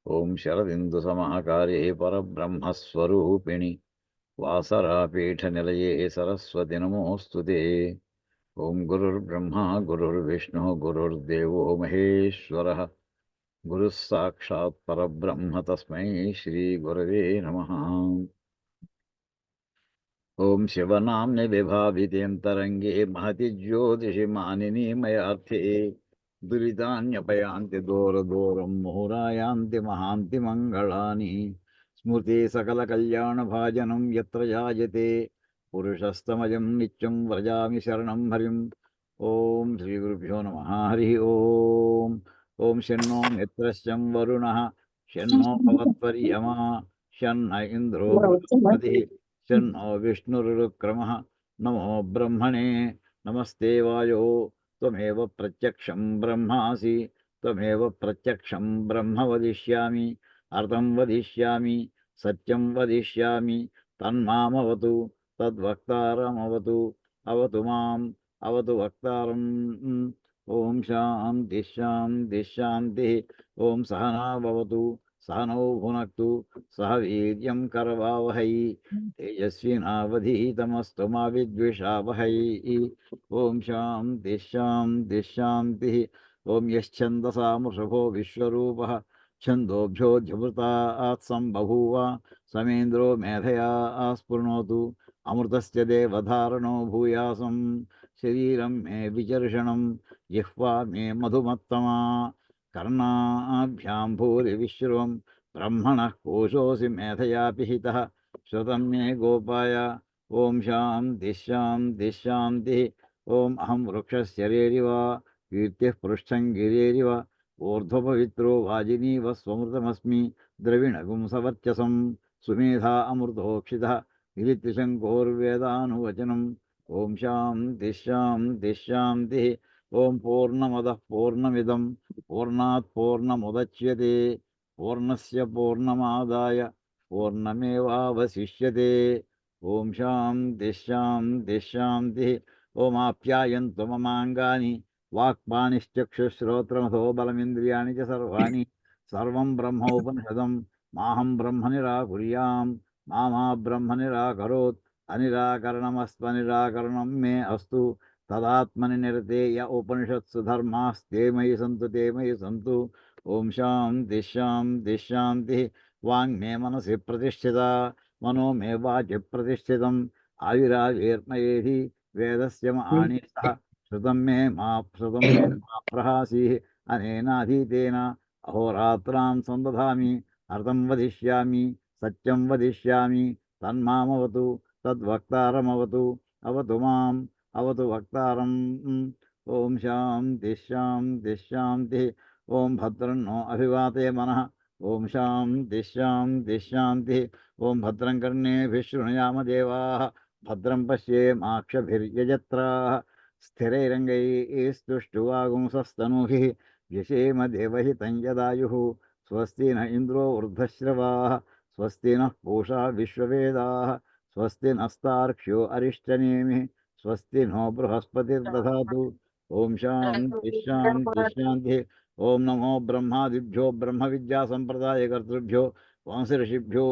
ఓం శరదిందుసమాకారే పరబ్రహ్మస్వరూపిణి వాసరాపీఠనిలయే సరస్వతి నమోऽस्तुते. ఓం గురుర్బ్రహ్మ గురుర్విష్ణు గురుర్దేవో మహేశ్వరః. గురుः సాక్షాత్ పరబ్రహ్మ తస్మై శ్రీగురవే నమః. ఓం శివనామ్ని విభావితేంతరంగే మహతి జ్యోతిషి మానిని మయార్థే దురితాన్యపయాంతి దూరం ముహురాయాంతి మహాంతి మంగళాని. స్మృతి సకల కళ్యాణ భాజనం యత్ర జాయతే పురుషస్తమయం నిత్యం వ్రజామి శరణం హరిం. ఓం శ్రీ గురుభ్యో నమః. హరి ఓం. ఓం శన్నో మిత్రశ్చం వరుణః శన్నో భవత్వర్యమా శన్న ఇంద్రో బృహస్పతిః శన్నో విష్ణురుక్రమః. నమో బ్రహ్మణే నమస్తే వాయో త్వమేవ ప్రత్యక్షం బ్రహ్మాసి త్వమేవ ప్రత్యక్షం బ్రహ్మ వదిష్యామి అర్థం వదిష్యామి సత్యం వదిష్యామి తన్మామవతు తద్వక్తారమవతు అవతు మాం అవతు వక్తారం. ఓం శాంతి శాంతి శాంతి. ఓం సహనా భవతు సహనౌ భునక్తు సహ వీర్యం కరవావహై తేజస్వినావధీతమస్తు మా విద్విషావహై. ఓం శాంతి శాంతి శాంతి. ఓం యశ్చందసామృషభో విశ్వరూపః ఛందోభ్యోऽధ్యుపృతాత్ సంబభూవ సమేంద్రో మేధయా స్పృణోతు అమృతస్య దేవధారణో భూయాసం. శరీరం మే విచర్షణం జిహ్వా మే మధుమత్తమా కర్ణాభ్యాం భూరి విశ్రువం బ్రహ్మణః కోశోऽసి మేధయా పిహితః శ్రుతం మే గోపాయ. ఓం శాంతి శాంతి శాంతి. ఓం అహం వృక్షస్యరేరివ కీర్తిః పృష్టం గిరేరివ ఊర్ధ్వపవిత్రో వాజినీవ స్వమృతమస్మి ద్రవిణగుం సవర్చసం సుమేధా అమృతోక్షితః గిరిత్రిశంకోర్వేదానువచనం. ఓం శాంతి శాంతి శాంతి. ఓం పూర్ణమదః పూర్ణమిదం పూర్ణాత్ పూర్ణముదచ్యతే పూర్ణస్య పూర్ణమాదాయ పూర్ణమేవావశిష్యతే. ఓం శాంతి శాంతి శాంతి. ఓం ఆప్యాయంతు మమాంగాని వాక్పాణిశ్చక్షుశ్రోత్రమథో బలమింద్రియాణి చ సర్వాణి సర్వం బ్రహ్మోపనిషదం మాహం బ్రహ్మ నిరాకుర్యాం మా బ్రహ్మ నిరాకరోత్. అనిరాకరణమస్త్వనిరాకరణం మే అస్తు తదాత్మని నిరతే య ఉపనిషత్సు ధర్మాస్తే మయి సంతు తే మయి సంతు. ఓం శాంతి శాంతి శాంతి. వాంగ్మే మనసి ప్రతిష్ఠిత మనో మే వాచి ప్రతిష్ఠితం ఆవిరావిర్మయేధి వేదస్య ఆనీతః శృతం మే మా ప్రహాసి అనేనాధీతేన అహోరాత్రాన్ సందధామి అర్థం వదిష్యామి సత్యం వదిష్యామి తన్మామవతు తద్వక్తారమవతు అవతు మాం అవతు వక్తారం. ఓం శాంతి శాంతి శాంతి. ఓం భద్రం నో అభివాతే మనః. ఓం శాంతి శాంతి శాంతి. ఓం భద్రం కర్ణేభిः శృణుయామ దేవాः భద్రం పశ్యేమాక్షభిర్యజత్రాः స్థిరైరంగైస్తుష్టువాగుంసస్తనూభిः వ్యశేమ దేవహితం యదాయుः. స్వస్తి న ఇంద్రో వృద్ధశ్రవాः స్వస్తి నః పూషా విశ్వవేదాः స్వస్తి నస్తార్క్ష్యో అరిష్టనేమిः స్వస్తి నో బృహస్పతిర్దధాతు. ఓం శాంతి శాంతి శాంతి. ఓం నమో బ్రహ్మాదిభ్యో బ్రహ్మ విద్యా సంప్రదాయకర్తృభ్యో వంశీ ఋషిభ్యో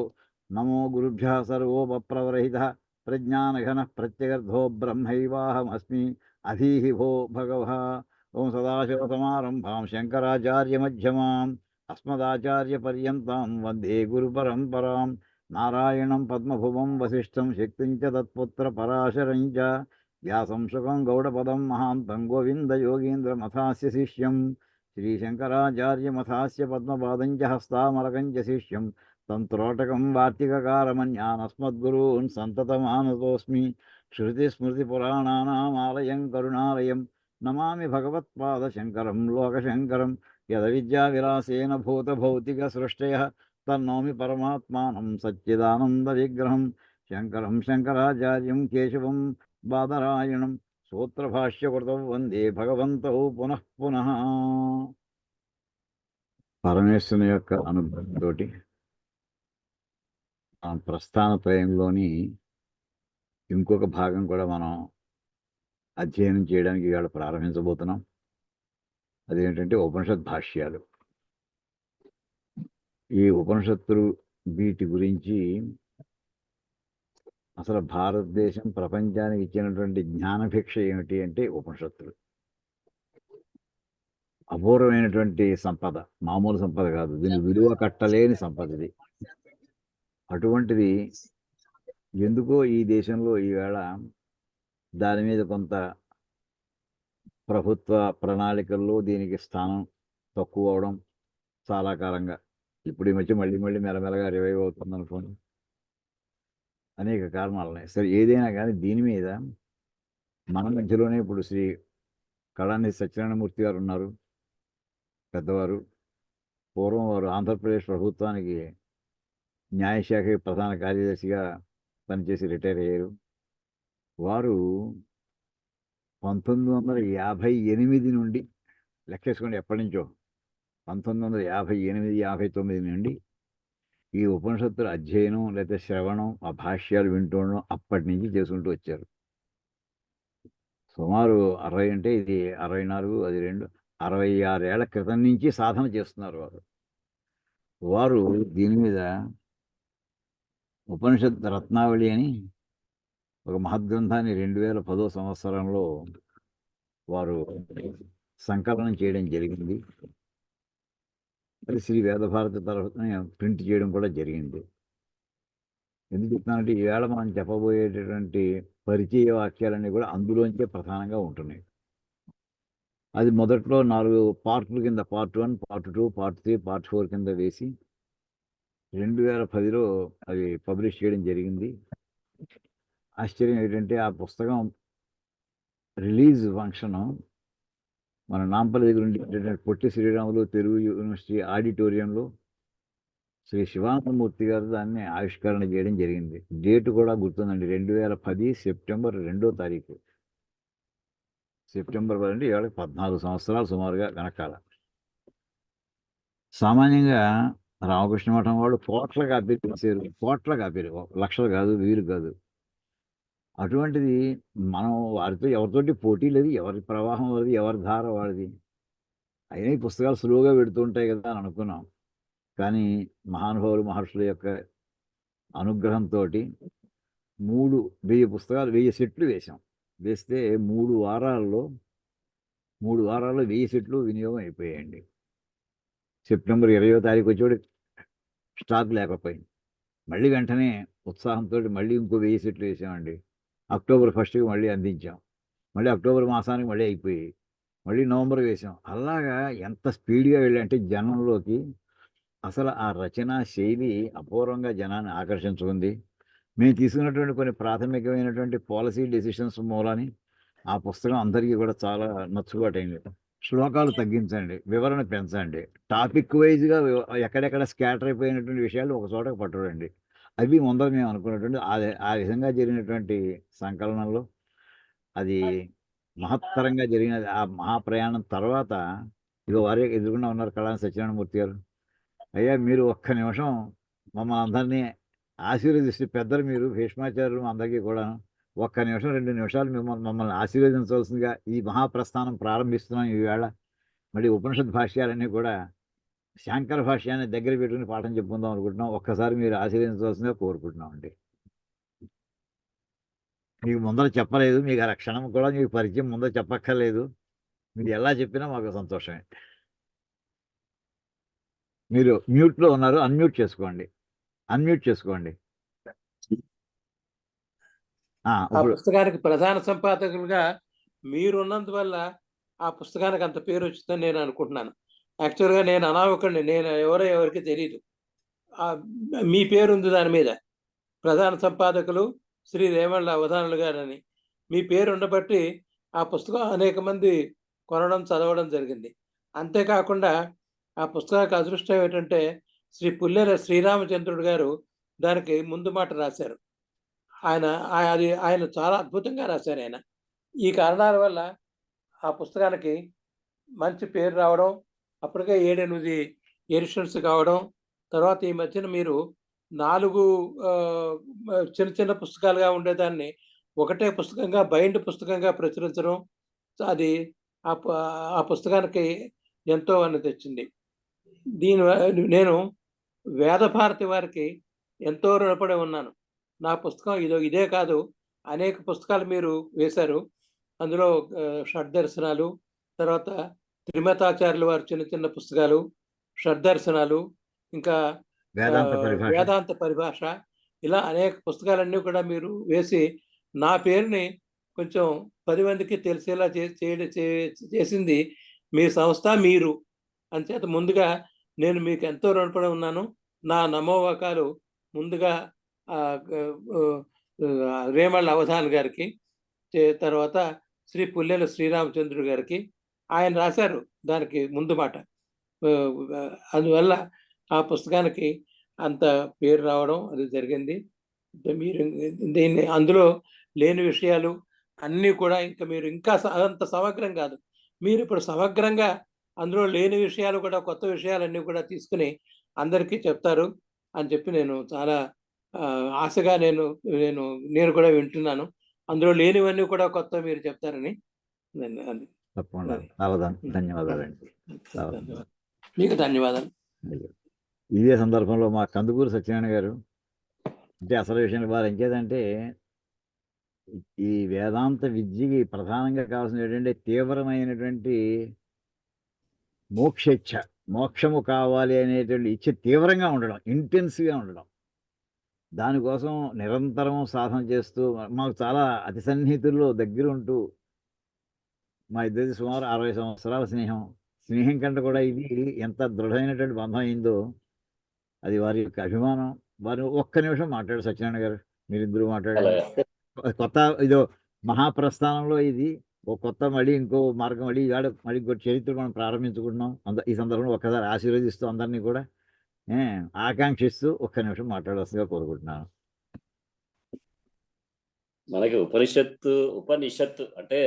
నమో గురుభ్యः సర్వోపప్రవరహితः ప్రజ్ఞానఘనః ప్రత్యగర్ధో బ్రహ్మైవాహమస్మి అధీహి భో భగవః. ఓం సదాశివసమారంభాం శంకరాచార్యమధ్యమాం అస్మదాచార్యపర్యంతాం వందే గురుపరంపరాం. నారాయణం పద్మభువం వసిష్ఠం శక్తిం చ తత్పుత్ర పరాశరం చ వ్యాసం శుకం గౌడపదం మహాంతం గోవిందయోగీంద్రమథాస్య శిష్యం శ్రీశంకరాచార్యమథాస్య పద్మపాదం చ హస్తామలకం చ శిష్యం తంత్రోటకం వార్తికకారమన్యానస్మద్గురూన్ సంతతమానతోస్మి. శృతిస్మృతిపురాణానామాలయం కరుణాలయం నమామి భగవత్పాదశంకరం లోకశంకరం. యదవిద్యావిలాసేన భూతభౌతికసృష్టయః తన్నోమి పరమాత్మానం సచ్చిదానందవిగ్రహం శంకరం శంకరాచార్యం కేశవం బాదరాయణం సూత్రభాష్యకృతౌ వందే భగవంతౌ పునః పునః. పరమేశ్వరుని యొక్క అనుగ్రహంతో ప్రస్థానత్రయంలోని ఇంకొక భాగం కూడా మనం అధ్యయనం చేయడానికి ఇవాళ ప్రారంభించబోతున్నాం. అదేంటంటే ఉపనిషద్ భాష్యాలు. ఈ ఉపనిషత్తులు వీటి గురించి అసలు భారతదేశం ప్రపంచానికి ఇచ్చినటువంటి జ్ఞానభిక్ష ఏమిటి అంటే ఉపనిషత్తులు. అపూర్వమైనటువంటి సంపద, మామూలు సంపద కాదు, దీనికి విలువ కట్టలేని సంపద ఇది. అటువంటిది ఎందుకో ఈ దేశంలో ఈవేళ దాని మీద కొంత ప్రభుత్వ ప్రణాళికల్లో దీనికి స్థానం తక్కువ అవడం చాలా కాలంగా, ఇప్పుడు ఈ మధ్య మళ్ళీ మెల్లమెల్లగా రివైవ్ అవుతుంది అనుకోండి, అనేక కారణాలు ఉన్నాయి. సరే, ఏదైనా కానీ దీని మీద మన మధ్యలోనే ఇప్పుడు శ్రీ కళానిధి సత్యనారాయణమూర్తి గారు ఉన్నారు, పెద్దవారు. పూర్వం వారు ఆంధ్రప్రదేశ్ ప్రభుత్వానికి న్యాయశాఖ ప్రధాన కార్యదర్శిగా పనిచేసి రిటైర్ అయ్యారు. వారు 1958 నుండి లెక్కేసుకోండి, ఎప్పటి నుంచో 1958, 59 నుండి ఈ ఉపనిషత్తుల అధ్యయనం లేదా శ్రవణం, ఆ భాష్యాలు వింటూ ఉండడం అప్పటి నుంచి చేసుకుంటూ వచ్చారు. సుమారు 60 అంటే ఇది 64, అది 2, 66 ఏళ్ల క్రితం నుంచి సాధన చేస్తున్నారు వారు. దీని మీద ఉపనిషత్ రత్నావళి అని ఒక మహద్గ్రంథాన్ని 2010 సంవత్సరంలో వారు సంకలనం చేయడం జరిగింది. అది శ్రీ వేదభారతి తరఫున ప్రింట్ చేయడం కూడా జరిగింది. ఎందుకు చెప్తానంటే ఈవేళ మనం చెప్పబోయేటటువంటి పరిచయ వాక్యాలన్నీ కూడా అందులోంచే ప్రధానంగా ఉంటున్నాయి. అది మొదట్లో 4 పార్టుల కింద, పార్ట్ 1, పార్ట్ 2, పార్ట్ 3, పార్ట్ 4 కింద వేసి 2010లో అవి పబ్లిష్ చేయడం జరిగింది. ఆశ్చర్యం ఏంటంటే ఆ పుస్తకం రిలీజ్ ఫంక్షన్ మన నాంపల్లి దగ్గర ఉండే పొట్టి శ్రీరాములు తెలుగు యూనివర్సిటీ ఆడిటోరియంలో శ్రీ శివానందమూర్తి గారు దాన్ని ఆవిష్కరణ చేయడం జరిగింది. డేట్ కూడా గుర్తుందండి, 2010 సెప్టెంబర్ 2వ తారీఖు. సెప్టెంబర్ 10 అంటే ఇవాళ 14 సంవత్సరాలు సుమారుగా వెనకాల. సామాన్యంగా రామకృష్ణ మఠం వాళ్ళు కోట్ల కాపీలు రాశారు, కోట్ల కాపీలు, లక్షలు కాదు, వేలు కాదు. అటువంటిది మనం వారితో ఎవరితోటి పోటీ లేదు, ఎవరి ప్రవాహం వారిది, ఎవరి ధార వాడిది. అయినా ఈ పుస్తకాలు సులువుగా పెడుతూ ఉంటాయి కదా అని అనుకున్నాం. కానీ మహానుభావులు, మహర్షుల యొక్క అనుగ్రహంతో 1000 పుస్తకాలు, 1000 సెట్లు వేశాం. వేస్తే 3 వారాల్లో 1000 సెట్లు వినియోగం అయిపోయాయండి. సెప్టెంబర్ 20వ తారీఖు వచ్చేవాడు స్టాక్ లేకపోయింది. మళ్ళీ వెంటనే ఉత్సాహంతో మళ్ళీ ఇంకో 1000 సెట్లు వేసామండి. అక్టోబర్ 1కి మళ్ళీ అందించాం. మళ్ళీ అక్టోబర్ మాసానికి మళ్ళీ అయిపోయాయి. మళ్ళీ నవంబర్ వేసాం. అలాగా ఎంత స్పీడ్గా వెళ్ళాయంటే జనంలోకి అసలు ఆ రచనా శైలి అపూర్వంగా జనాన్ని ఆకర్షించుకుంది. మేము తీసుకున్నటువంటి కొన్ని ప్రాథమికమైనటువంటి పాలసీ డెసిషన్స్ మూలాని ఆ పుస్తకం అందరికీ కూడా చాలా నచ్చుబాటైంది. శ్లోకాలు తగ్గించండి, వివరణ పెంచండి, టాపిక్ వైజ్గా ఎక్కడెక్కడ స్కాటర్ అయిపోయినటువంటి విషయాలు ఒక చోటకు పట్టురండి. అవి ముందర మేము అనుకున్నటువంటి ఆ విధంగా జరిగినటువంటి సంకలనంలో అది మహత్తరంగా జరిగినది. ఆ మహాప్రయాణం తర్వాత ఇక వారే ఎదురుకుండా ఉన్నారు కళానిధి సత్యనారాయణమూర్తి గారు. అయ్యా, మీరు ఒక్క నిమిషం మమ్మల్ని అందరినీ ఆశీర్వదిస్తే, పెద్దలు మీరు, భీష్మాచార్యులు అందరికీ కూడా ఒక్క నిమిషం 2 నిమిషాలు మమ్మల్ని ఆశీర్వదించవలసిందిగా ఈ మహాప్రస్థానం ప్రారంభిస్తున్నాం. ఈవేళ మళ్ళీ ఉపనిషత్ భాష్యాలన్నీ కూడా శాంకర భాష్యాన్ని దగ్గర పెట్టుకుని పాఠం చెప్పుకుందాం అనుకుంటున్నాం. ఒక్కసారి మీరు ఆశీర్వదించవలసిందిగా కోరుకుంటున్నాం అండి. మీకు ముందర చెప్పలేదు, మీకు ఆ క్షణం కూడా మీకు పరిచయం ముందర చెప్పక్కర్లేదు. మీరు ఎలా చెప్పినా మాకు సంతోషమే. మీరు మ్యూట్లో ఉన్నారు, అన్మ్యూట్ చేసుకోండి. ఆ పుస్తకానికి ప్రధాన సంపాదకులుగా మీరున్నందువల్ల ఆ పుస్తకానికి అంత పేరు వచ్చిందని నేను అనుకుంటున్నాను. యాక్చువల్గా నేను అనామకుడిని, నేను ఎవరికి తెలియదు. మీ పేరుంది దాని మీద, ప్రధాన సంపాదకులు శ్రీ రేమళ్ళ అవధానులు గారని మీ పేరు ఉండబట్టి ఆ పుస్తకం అనేక మంది కొనడం, చదవడం జరిగింది. అంతేకాకుండా ఆ పుస్తకానికి అదృష్టం ఏంటంటే శ్రీ పుల్లెల శ్రీరామచంద్రుడు గారు దానికి ముందు మాట రాశారు. ఆయన చాలా అద్భుతంగా రాశారు. ఆయన ఈ కారణాల వల్ల ఆ పుస్తకానికి మంచి పేరు రావడం, అప్పటికే 7-8 ఎడిషన్స్ కావడం, తర్వాత ఈ మధ్యన మీరు 4 చిన్న చిన్న పుస్తకాలుగా ఉండేదాన్ని ఒకటే పుస్తకంగా, బైండ్ పుస్తకంగా ప్రచురించడం, అది ఆ పుస్తకానికి ఎంతో అని తెచ్చింది. నేను వేదభారతి వారికి ఎంతో రుణపడి ఉన్నాను. నా పుస్తకం ఇదే కాదు, అనేక పుస్తకాలు మీరు వేశారు. అందులో షడ్దర్శనాలు, తర్వాత త్రిమతాచార్యుల వారి చిన్న చిన్న పుస్తకాలు, షడ్దర్శనాలు, ఇంకా వేదాంత పరిభాష, ఇలా అనేక పుస్తకాలన్నీ కూడా మీరు వేసి నా పేరుని కొంచెం 10 మందికి తెలిసేలా చేసింది మీ సంస్థ, మీరు. అంచేత ముందుగా నేను మీకు ఎంతో రుణపడి ఉన్నాను. నా నమోవాకాలు ముందుగా రేమళ్ళ అవధాన్ గారికి, తర్వాత శ్రీ పుల్లెల శ్రీరామచంద్రుడు గారికి. ఆయన రాశారు దానికి ముందు మాట. అందువల్ల ఆ పుస్తకానికి అంత పేరు రావడం అది జరిగింది. మీరు దీన్ని అందులో లేని విషయాలు అన్నీ కూడా మీరు ఇంకా అంత సమగ్రం కాదు. మీరు ఇప్పుడు సమగ్రంగా అందులో లేని విషయాలు కూడా, కొత్త విషయాలన్నీ కూడా తీసుకుని అందరికీ చెప్తారు అని చెప్పి నేను చాలా ఆశగా నేను కూడా వింటున్నాను. అందులో లేనివన్నీ కూడా కొత్త మీరు చెప్తారని. తప్పకుండా. చాలా ధన్యవాదాలండి. మీకు ధన్యవాదాలు. ఇదే సందర్భంలో మా కందుకూరు సత్యనారాయణ గారు అంటే అసలు విషయం వారు ఎంచేదంటే ఈ వేదాంత విద్యకి ప్రధానంగా కావాల్సినటువంటి తీవ్రమైనటువంటి మోక్షేచ్ఛ, మోక్షము కావాలి అనేటువంటి ఇచ్చ తీవ్రంగా ఉండడం, ఇంటెన్స్గా ఉండడం. దానికోసం నిరంతరం సాధన చేస్తూ మాకు చాలా అతి సన్నిహితుల్లో దగ్గర ఉంటూ, మా ఇద్దరిది సుమారు 60 సంవత్సరాల స్నేహం కంటే కూడా ఇది ఎంత దృఢమైనటువంటి బంధం అయిందో అది వారి యొక్క అభిమానం. వారు ఒక్క నిమిషం మాట్లాడు సత్యనారాయణ గారు, మీరిద్దరూ మాట్లాడారు. కొత్త ఇదో మహాప్రస్థానంలో ఇది ఒక కొత్త మళ్ళీ ఇంకో మార్గం, మళ్ళీ ఇంకో చరిత్ర మనం ప్రారంభించుకుంటున్నాం. ఈ సందర్భంలో ఒక్కసారి ఆశీర్వదిస్తూ అందరినీ కూడా ఆకాంక్షిస్తూ ఒక్క నిమిషం మాట్లాడవలసిందిగా కోరుకుంటున్నాను. మనకి ఉపనిషత్తు అంటే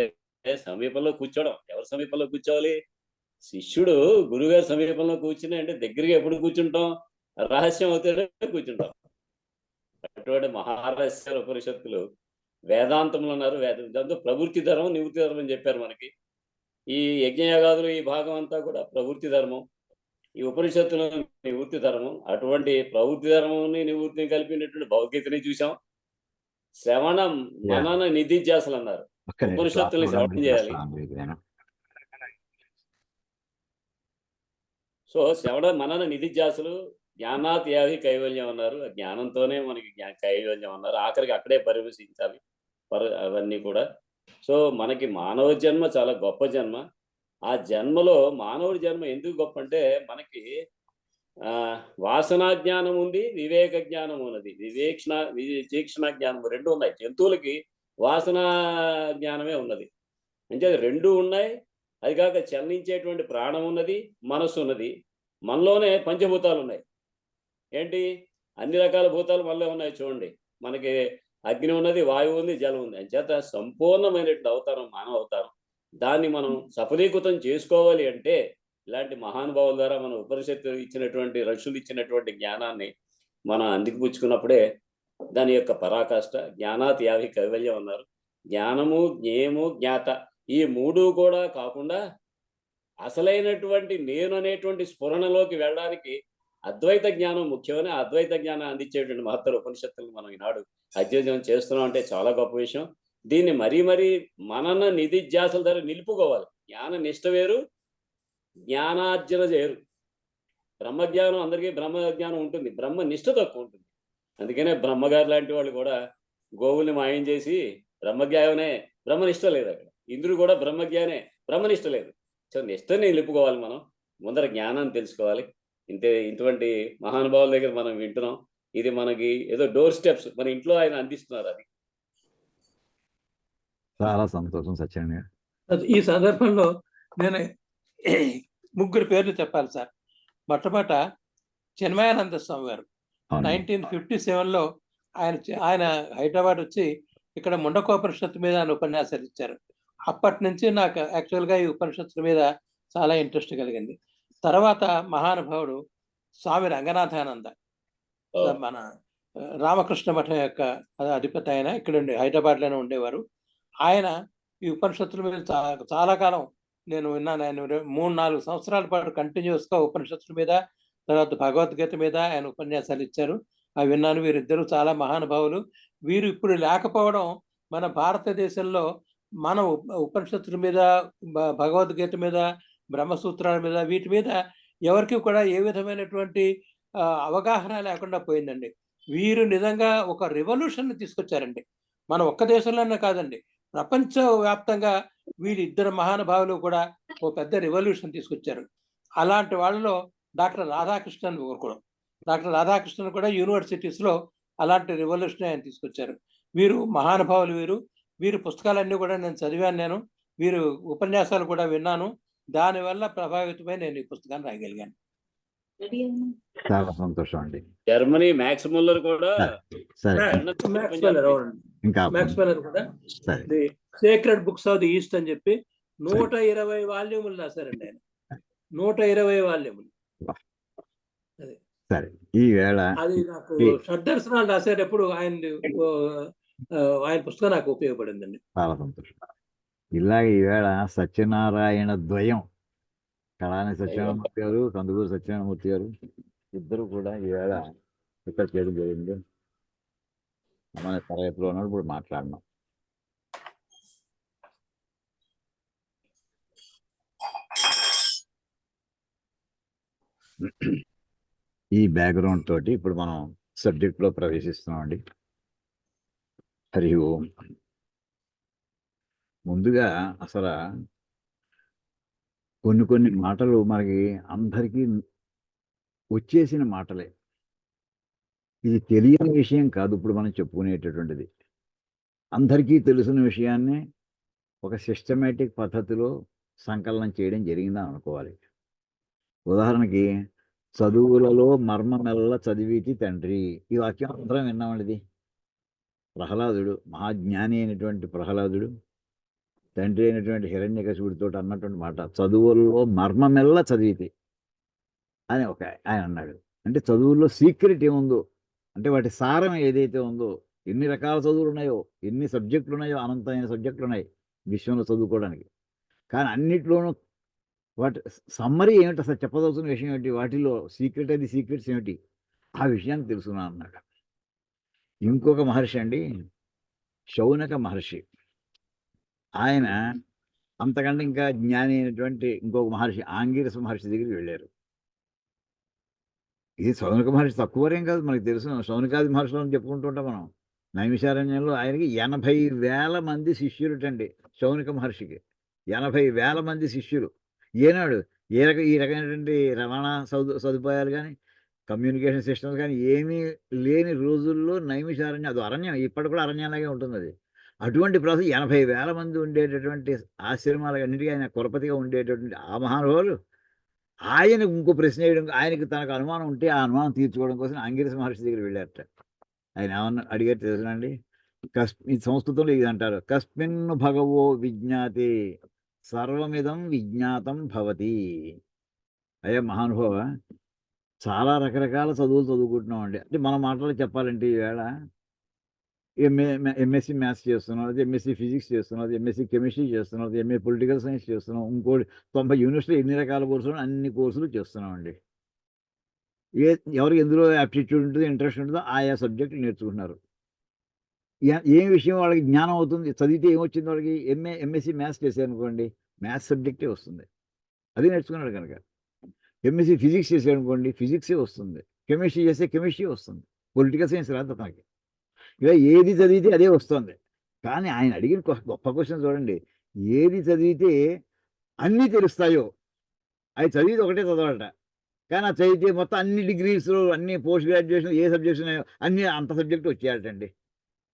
సమీపంలో కూర్చోవడం. ఎవరి సమీపంలో కూర్చోవాలి? శిష్యుడు గురుగారి సమీపంలో కూర్చుని అంటే దగ్గరగా ఎప్పుడు కూర్చుంటాం? రహస్యం అవుతాడే కూర్చుంటాం. అటువంటి మహారహస్యాల ఉపనిషత్తులు వేదాంతములు అన్నారు. దాంతో ప్రవృత్తి ధర్మం, నివృత్తి ధర్మం అని చెప్పారు మనకి. ఈ యజ్ఞయాగాదులు ఈ భాగం అంతా కూడా ప్రవృత్తి ధర్మం, ఈ ఉపనిషత్తుల నివృత్తి ధర్మం. అటువంటి ప్రవృత్తి ధర్మంని నివృత్తిని కలిపినటువంటి భగవద్గీతని చూసాం. శ్రవణం మనన నిధిధ్యాసలు అన్నారు. ఉపనిషత్తుల్ని శ్రవణం చేయాలి. సో శ్రవణ మనన నిధిధ్యాసలు, జ్ఞానాత్ యావి కైవల్యం అన్నారు. జ్ఞానంతోనే మనకి కైవల్యం అన్నారు. ఆఖరికి అక్కడే పరివేశించాలి అవన్నీ కూడా. సో మనకి మానవ జన్మ చాలా గొప్ప జన్మ. ఆ జన్మలో మానవుడి జన్మ ఎందుకు గొప్ప అంటే మనకి వాసనా జ్ఞానం ఉంది, వివేక జ్ఞానం ఉన్నది. విచక్షణ జ్ఞానం రెండు ఉన్నాయి. జంతువులకి వాసనా జ్ఞానమే ఉన్నది. అంటే రెండు ఉన్నాయి. అది కాక చలనించేటువంటి ప్రాణం ఉన్నది, మనస్సు ఉన్నది. మనలోనే పంచభూతాలు ఉన్నాయి. ఏంటి? అన్ని రకాల భూతాలు మనలో ఉన్నాయి. చూడండి, మనకి అగ్ని ఉన్నది, వాయువు ఉంది, జలం ఉంది. అంచేత సంపూర్ణమైనటువంటి అవతారం మానవ అవతారం. దాన్ని మనం సఫలీకృతం చేసుకోవాలి అంటే ఇలాంటి మహానుభావుల ద్వారా మన ఉపనిషత్తులు ఇచ్చినటువంటి, ఋషులు ఇచ్చినటువంటి జ్ఞానాన్ని మనం అందిపుచ్చుకున్నప్పుడే దాని యొక్క పరాకాష్ట. జ్ఞానాత్ యావి కైవల్యం అన్నారు. జ్ఞానము, జ్ఞేయము, జ్ఞాత ఈ మూడు కూడా కాకుండా అసలైనటువంటి నేను అనేటువంటి స్ఫురణలోకి వెళ్ళడానికి అద్వైత జ్ఞానం ముఖ్యమని, అద్వైత జ్ఞానం అందించేటువంటి మహత్తర ఉపనిషత్తులు మనం ఈనాడు అధ్యయనం చేస్తున్నాం అంటే చాలా గొప్ప విషయం. దీన్ని మరీ మనన నిధిధ్యాసల ద్వారా నిలుపుకోవాలి. జ్ఞాన నిష్ట వేరు, జ్ఞానార్జన వేరు. బ్రహ్మజ్ఞానం అందరికీ బ్రహ్మజ్ఞానం ఉంటుంది, బ్రహ్మ నిష్ట తక్కువ ఉంటుంది. అందుకనే బ్రహ్మగారు లాంటి వాళ్ళు కూడా గోవుల్ని మాయం చేసి బ్రహ్మజ్ఞానమే, బ్రహ్మనిష్ట లేదు అక్కడ. ఇంద్రుడు కూడా బ్రహ్మజ్ఞానే, బ్రహ్మనిష్ట లేదు. సో నిష్టని నిలుపుకోవాలి. మనం ముందర జ్ఞానాన్ని తెలుసుకోవాలి. ఇటువంటి మహానుభావుల దగ్గర మనం వింటున్నాం. ఇది మనకి ఏదో డోర్ స్టెప్స్ మన ఇంట్లో ఆయన అందిస్తున్నారు. అది చాలా సంతోషం సత్యనారాయణ గారు. ఈ సందర్భంలో నేను 3 పేర్లు చెప్పాలి సార్. మొట్టమొదట చిన్మయానంద స్వామి గారు 1957లో ఆయన హైదరాబాద్ వచ్చి ఇక్కడ ముండకోపనిషత్తు మీద ఆయన ఉపన్యాసాలు ఇచ్చారు. అప్పటి నుంచి నాకు యాక్చువల్గా ఈ ఉపనిషత్తుల మీద చాలా ఇంట్రెస్ట్ కలిగింది. తర్వాత మహానుభావుడు స్వామి రంగనాథానంద, మన రామకృష్ణ మఠం యొక్క అధిపతి. ఆయన ఇక్కడ హైదరాబాద్లోనే ఉండేవారు. ఆయన ఈ ఉపనిషత్తుల మీద చాలా కాలం నేను విన్నాను. ఆయన 3-4 సంవత్సరాల పాటు కంటిన్యూస్గా ఉపనిషత్తుల మీద తర్వాత భగవద్గీత మీద ఆయన ఉపన్యాసాలు ఇచ్చారు. అవి విన్నాను. వీరిద్దరూ చాలా మహానుభావులు. వీరు ఇప్పుడు లేకపోవడం మన భారతదేశంలో మన ఉపనిషత్తుల మీద, భగవద్గీత మీద, బ్రహ్మసూత్రాల మీద, వీటి మీద ఎవరికి కూడా ఏ విధమైనటువంటి అవగాహన లేకుండా పోయిందండి. వీరు నిజంగా ఒక రెవల్యూషన్‌ని తీసుకొచ్చారండి. మన ఒక్క దేశంలోనే కాదండి, ప్రపంచవ్యాప్తంగా వీరిద్దరు మహానుభావులు కూడా ఓ పెద్ద రెవల్యూషన్ తీసుకొచ్చారు. అలాంటి వాళ్ళలో డాక్టర్ రాధాకృష్ణన్ ఒకరు. డాక్టర్ రాధాకృష్ణన్ కూడా యూనివర్సిటీస్‌లో అలాంటి రెవల్యూషన్ ఆయన తీసుకొచ్చారు. వీరు మహానుభావులు వీరు. వీరి పుస్తకాలన్నీ కూడా నేను చదివాను. వీరు ఉపన్యాసాలు కూడా విన్నాను. దానివల్ల ప్రభావితమై నేను ఈ పుస్తకాన్ని రాయగలిగాను. చాలా సంతోషం అండి. జర్మనీ మ్యాక్స్ ముల్లర్ కూడా సరే మ్యాక్స్ వెల్లర్, అవునండి. ఇంకా మ్యాక్స్ వెల్లర్ కూడా సరే the sacred books of the east అని చెప్పి 120 వాల్యూములు రాశారండి ఆయన. 120 వాల్యూములు. సరే ఈ వేళ అది నాకు షడ్దర్శనాలు రాసేటప్పుడు ఆయన పుస్తకం నాకు ఉపయోగపడిందండి. చాలా సంతోషం. ఇలాగ ఈవేళ సత్యనారాయణ ద్వయం, కళాని సత్యనారాయణమూర్తి గారు, కందుకూరు సత్యనారాయణమూర్తి గారు ఇద్దరు కూడా ఈవేళ ఇక్కడ చేయడం జరిగింది. మన తరగతిలో ఉన్నప్పుడు మాట్లాడినాం. ఈ బ్యాక్గ్రౌండ్ తోటి ఇప్పుడు మనం సబ్జెక్ట్లో ప్రవేశిస్తున్నామండి. హరి ఓం. ముందుగా అసలు కొన్ని మాటలు మనకి అందరికీ వచ్చేసిన మాటలే. ఇది తెలియని విషయం కాదు ఇప్పుడు మనం చెప్పుకునేటటువంటిది. అందరికీ తెలిసిన విషయాన్నే ఒక సిస్టమేటిక్ పద్ధతిలో సంకలనం చేయడం జరిగిందని అనుకోవాలి. ఉదాహరణకి, చదువులలో మర్మమెల్ల చదివితి తండ్రి, ఈ వాక్యం అందరం విన్నామండి. ప్రహ్లాదుడు, మహాజ్ఞాని అయినటువంటి ప్రహ్లాదుడు తండ్రి అయినటువంటి హిరణ్యకశిపుడితో అన్నటువంటి మాట, చదువుల్లో మర్మమెల్ల చదివితి అని ఆయన అన్నాడు. అంటే చదువుల్లో సీక్రెట్ ఏముందో, అంటే వాటి సారం ఏదైతే ఉందో, ఎన్ని రకాల చదువులు ఉన్నాయో, ఎన్ని సబ్జెక్టులు ఉన్నాయో, అనంతమైన సబ్జెక్టులు ఉన్నాయి విశ్వంలో చదువుకోవడానికి. కానీ అన్నిట్లోనూ వాటి సమ్మరీ ఏమిటి, అసలు చెప్పదలుచున్న విషయం ఏమిటి, వాటిలో సీక్రెట్స్ ఏమిటి, ఆ విషయాన్ని తెలుసుకున్నాను అన్నాడు. ఇంకొక మహర్షి అండి, శౌనక మహర్షి. ఆయన అంతకంటే ఇంకా జ్ఞాని అయినటువంటి ఇంకొక మహర్షి, ఆంగిరస మహర్షి దగ్గరికి వెళ్ళారు. ఇది శౌనక మహర్షి తక్కువరేం కాదు, మనకి తెలుసు. శౌనకాది మహర్షులను చెప్పుకుంటూ ఉంటాం మనం. నైమిషారణ్యంలో ఆయనకి 80,000 మంది శిష్యులుటండి. శౌనక మహర్షికి 80,000 మంది శిష్యులు. ఏనాడు ఈ రకమైనటువంటి రవాణా సదుపాయాలు కానీ, కమ్యూనికేషన్ సిస్టమ్స్ కానీ ఏమీ లేని రోజుల్లో నైమిషారణ్యం, అది అరణ్యం, ఇప్పటి కూడా అరణ్యంలాగే ఉంటుంది అది. అటువంటి ప్రాసెస్ 80,000 మంది ఉండేటటువంటి ఆశ్రమాలన్నిటికీ ఆయన కులపతిగా ఉండేటటువంటి ఆ మహానుభావులు ఆయనకు ఇంకో ప్రశ్న వేయడం, ఆయనకి తనకు అనుమానం ఉంటే ఆ అనుమానం తీర్చుకోవడం కోసం అంగిరస మహర్షి దగ్గర వెళ్ళారట. ఆయన ఏమన్నా అడిగారు తెలుసునండి? ఈ సంస్కృతంలో ఇది అంటారు, కస్మిన్ భగవో విజ్ఞాతే సర్వమిదం విజ్ఞాతం భవతి. అయ్యా మహానుభావ, చాలా రకరకాల చదువులు చదువుకుంటున్నామండి. అంటే మన మాటలు చెప్పాలంటే ఈవేళ ఎంఎస్సి మ్యాథ్స్ చేస్తున్నాం, అది ఎంఎస్సి ఫిజిక్స్ చేస్తున్నాం, అది ఎంఎస్సి కెమిస్ట్రీ చేస్తున్నాం, అది ఎంఏ పొలిటికల్ సైన్స్ చేస్తున్నాం, ఇంకోటి 90 యూనివర్సిటీలో ఎన్ని రకాల కోర్సులు, అన్ని కోర్సులు చేస్తున్నామండి. ఎవరికి ఎందులో యాప్టిట్యూడ్ ఉంటుందో, ఇంట్రెస్ట్ ఉంటుందో ఆయా సబ్జెక్టులు నేర్చుకుంటున్నారు. ఏం విషయం వాళ్ళకి జ్ఞానం అవుతుంది, చదివితే ఏమొచ్చింది వాళ్ళకి. ఎంఎస్సి మ్యాథ్స్ చేశారనుకోండి, మ్యాథ్స్ సబ్జెక్టే వస్తుంది, అది నేర్చుకున్నాడు కనుక. ఎంఎస్సి ఫిజిక్స్ చేశారనుకోండి, ఫిజిక్సే వస్తుంది. కెమిస్ట్రీ చేస్తే కెమిస్ట్రీ వస్తుంది, పొలిటికల్ సైన్స్ రాదు అతనికి. ఇలా ఏది చదివితే అదే వస్తుంది. కానీ ఆయన అడిగిన గొప్ప క్వశ్చన్ చూడండి, ఏది చదివితే అన్నీ తెలుస్తాయో అది చదివితే ఒకటే చదవాలట. కానీ అది చదివితే మొత్తం అన్ని డిగ్రీస్లో, అన్ని పోస్ట్ గ్రాడ్యుయేషన్ ఏ సబ్జెక్ట్స్ ఉన్నాయో అన్నీ అంత సబ్జెక్టు వచ్చేయాలటండి.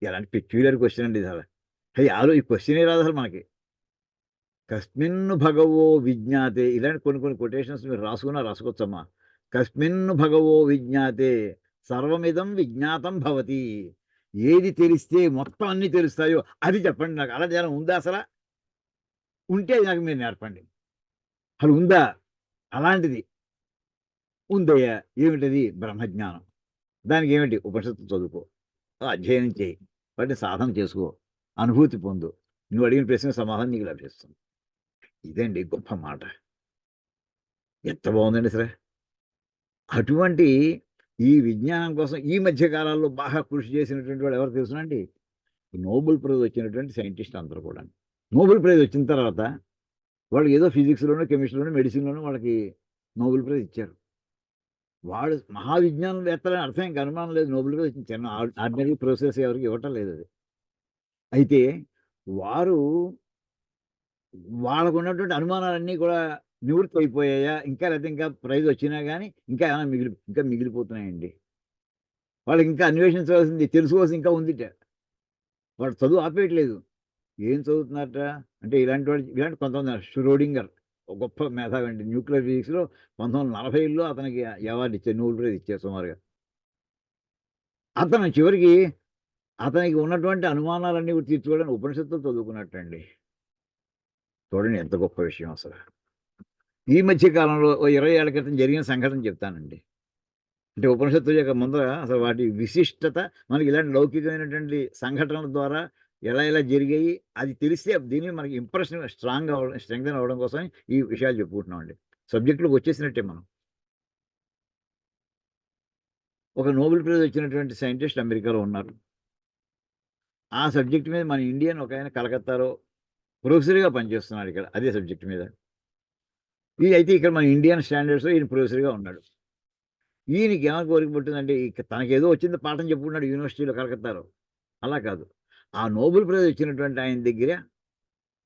ఎలాంటి పెక్యులర్ క్వశ్చన్ అండి ఇది. అసలు ఈ క్వశ్చనే రాదు అసలు మనకి. కస్మిన్ భగవో విజ్ఞాతే, ఇలాంటి కొన్ని కొటేషన్స్ మీరు రాసుకోవచ్చమ్మా. కస్మిన్ భగవో విజ్ఞాతే సర్వమిదం విజ్ఞాతం భవతి. ఏది తెలిస్తే మొత్తం అన్నీ తెలుస్తాయో అది చెప్పండి నాకు. అలా జ్ఞానం ఉందా అసలు? ఉంటే అది నాకు మీరు నేర్పండి. అసలు ఉందా అలాంటిది? ఉందయ్యా. ఏమిటది? బ్రహ్మజ్ఞానం. దానికి ఏమిటి? ఉపనిషత్తు చదువుకో, అధ్యయనం చేయి, వాటిని సాధన చేసుకో, అనుభూతి పొందు, నువ్వు అడిగిన ప్రశ్న సమాధానం నీకు లభిస్తుంది. ఇదండి గొప్ప మాట. ఎంత బాగుందండి సరే. అటువంటి ఈ విజ్ఞానం కోసం ఈ మధ్య కాలాల్లో బాగా కృషి చేసినటువంటి వాళ్ళు ఎవరు తెలుసునండి? నోబెల్ ప్రైజ్ వచ్చినటువంటి సైంటిస్ట్ అందరూ కూడా. నోబెల్ ప్రైజ్ వచ్చిన తర్వాత వాళ్ళు ఏదో ఫిజిక్స్‌లోనో, కెమిస్ట్రీలోనో, మెడిసిన్‌లోనో వాళ్ళకి నోబెల్ ప్రైజ్ ఇచ్చారు. వాడు మహావిజ్ఞానవేత్తలని అర్థం ఇంక అనుమానం లేదు. నోబెల్ ప్రైజ్ వచ్చింది. చిన్న ఆర్డినరీ ప్రొఫెసర్స్ ఎవరికీ ఇవ్వటం లేదది. అయితే వారు వాళ్ళకున్నటువంటి అనుమానాలన్నీ కూడా నివృత్తి అయిపోయాయా? లేకపోతే ఇంకా ప్రైజ్ వచ్చినా గానీ ఇంకా ఏమైనా ఇంకా మిగిలిపోతున్నాయండి. వాళ్ళకి ఇంకా అన్వేషించవలసింది, తెలుసుకోవాల్సింది ఇంకా ఉందిట. వాడు చదువు ఆపేయట్లేదు. ఏం చదువుతున్నారట అంటే ఇలాంటి కొంతమంది ష్రోడింగర్ ఒక గొప్ప మేధావి అండి. న్యూక్లియర్ ఫిజిక్స్‌లో 1940లో అతనికి అవార్డ్ ఇచ్చారు. నోబెల్ ప్రైజ్ ఇచ్చారు సుమారుగా. అతను చివరికి అతనికి ఉన్నటువంటి అనుమానాలన్నీ కూడా తీర్చుకోవడానికి ఉపనిషత్తులు చదువుకున్నట్టండి. చూడండి ఎంత గొప్ప విషయం అసలు. ఈ మధ్య కాలంలో ఓ 20 ఏళ్ల క్రితం జరిగిన సంఘటన చెప్తానండి. అంటే ఉపనిషత్తుల యొక్క ముందర అసలు వాటి విశిష్టత మనకి ఇలాంటి లౌకికమైనటువంటి సంఘటనల ద్వారా ఎలా జరిగాయి అది తెలిస్తే దీన్ని మనకి ఇంప్రెషన్ స్ట్రెంగ్థెన్ అవ్వడం కోసం ఈ విషయాలు చెప్పుకుంటున్నామండి. సబ్జెక్ట్‌లోకి వచ్చేసినట్టే మనం. ఒక నోబెల్ ప్రైజ్ వచ్చినటువంటి సైంటిస్ట్ అమెరికాలో ఉన్నారు. ఆ సబ్జెక్ట్ మీద మన ఇండియన్ ఒకాయన కలకత్తాలో ప్రొఫెసర్‌గా పనిచేస్తున్నాడు ఇక్కడ. అదే సబ్జెక్ట్ మీద. అయితే ఇక్కడ మన ఇండియన్ స్టాండర్డ్స్‌లో ఈయన ప్రొఫెసర్‌గా ఉన్నాడు. ఈయనకి ఏమని కోరిక పుట్టిందంటే తనకేదో వచ్చింది పాఠం చెప్పుకున్నాడు యూనివర్సిటీలో కలకత్తాలో. అలా కాదు. ఆ నోబెల్ ప్రైజ్ వచ్చినటువంటి ఆయన దగ్గర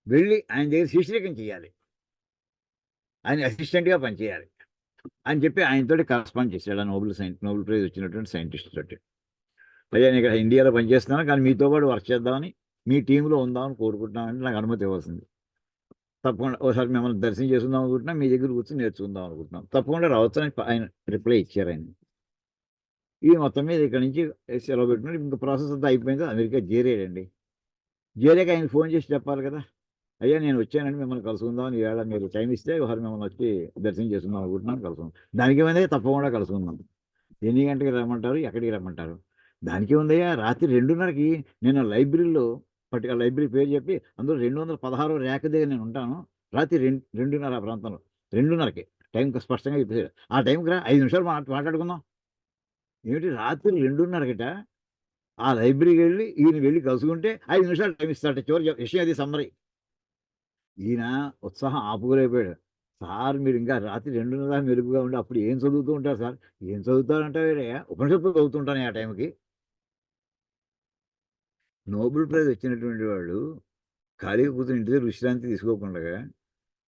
వెళ్ళి ఆయన దగ్గర శిష్యరికం చేయాలి. ఆయన అసిస్టెంట్‌గా పనిచేయాలి అని చెప్పి ఆయనతోటి కరస్పాండ్ చేశాడు. ఆ నోబెల్ ప్రైజ్ వచ్చినటువంటి సైంటిస్ట్ తోటి. అయ్యా నేను ఇక్కడ ఇండియాలో పనిచేస్తున్నాను కానీ మీతో పాటు వర్క్ చేద్దామని మీ టీంలో ఉందామని కోరుకుంటున్నానంటే నాకు అనుమతి ఇవ్వాల్సింది. తప్పకుండా ఒకసారి మిమ్మల్ని దర్శనం చేసుకుందాం అనుకుంటున్నాం. మీ దగ్గర కూర్చొని నేర్చుకుందాం అనుకుంటున్నాం. తప్పకుండా రావచ్చని ఆయన రిప్లై ఇచ్చారు ఆయన. ఈ మొత్తం మీద ఇక్కడి నుంచి సెలవు పెట్టుకుని ఇంకా ప్రాసెస్ అంతా అయిపోయింది. అమెరికా చేరాడండి. చేరాక ఆయనకి ఫోన్ చేసి చెప్పాలి కదా! అయ్యా నేను వచ్చానండి మిమ్మల్ని కలుసుకుందామని ఈవేళ మీరు టైం ఇస్తే ఒకసారి మిమ్మల్ని వచ్చి దర్శనం చేసుకుందాం అనుకుంటున్నాను కలుసుకుందాం. దానికేమైంది తప్పకుండా కలుసుకుందాం. ఎన్ని గంటలకి రమ్మంటారు? ఎక్కడికి రమ్మంటారు? దానికేముందయ్యా రాత్రి 2:30కి నేను లైబ్రరీలో లైబ్రరీ పేరు చెప్పి అందులో 216 ర్యాక్ దగ్గర నేను ఉంటాను. రాత్రి 2:30 ఆ ప్రాంతంలో. 2:30కి టైం స్పష్టంగా చెప్పేసాడు. ఆ టైంకి రా 5 నిమిషాలు మాట్లాడుకుందాం. ఏమిటి రాత్రి 2:30కిట ఆ లైబ్రరీకి ఈయన వెళ్ళి కలుసుకుంటే 5 నిమిషాలు టైం ఇస్తాడట. చివరి విషయం అది సమ్మరీ. ఈయన ఉత్సాహం ఆపుకోలేకపోయాడు. సార్ మీరు ఇంకా రాత్రి 2:30 దాకా మెలుకువగా ఉండి అప్పుడు ఏం చదువుతూ ఉంటారు సార్? ఏం చదువుతారంటావేరయ్యా? ఉపనిషత్తులు చదువుతుంటాను ఆ టైంకి. నోబెల్ ప్రైజ్ వచ్చినటువంటి వాళ్ళు ఖాళీగా కూర్చొని ఇంటి దగ్గర విశ్రాంతి తీసుకోకుండగా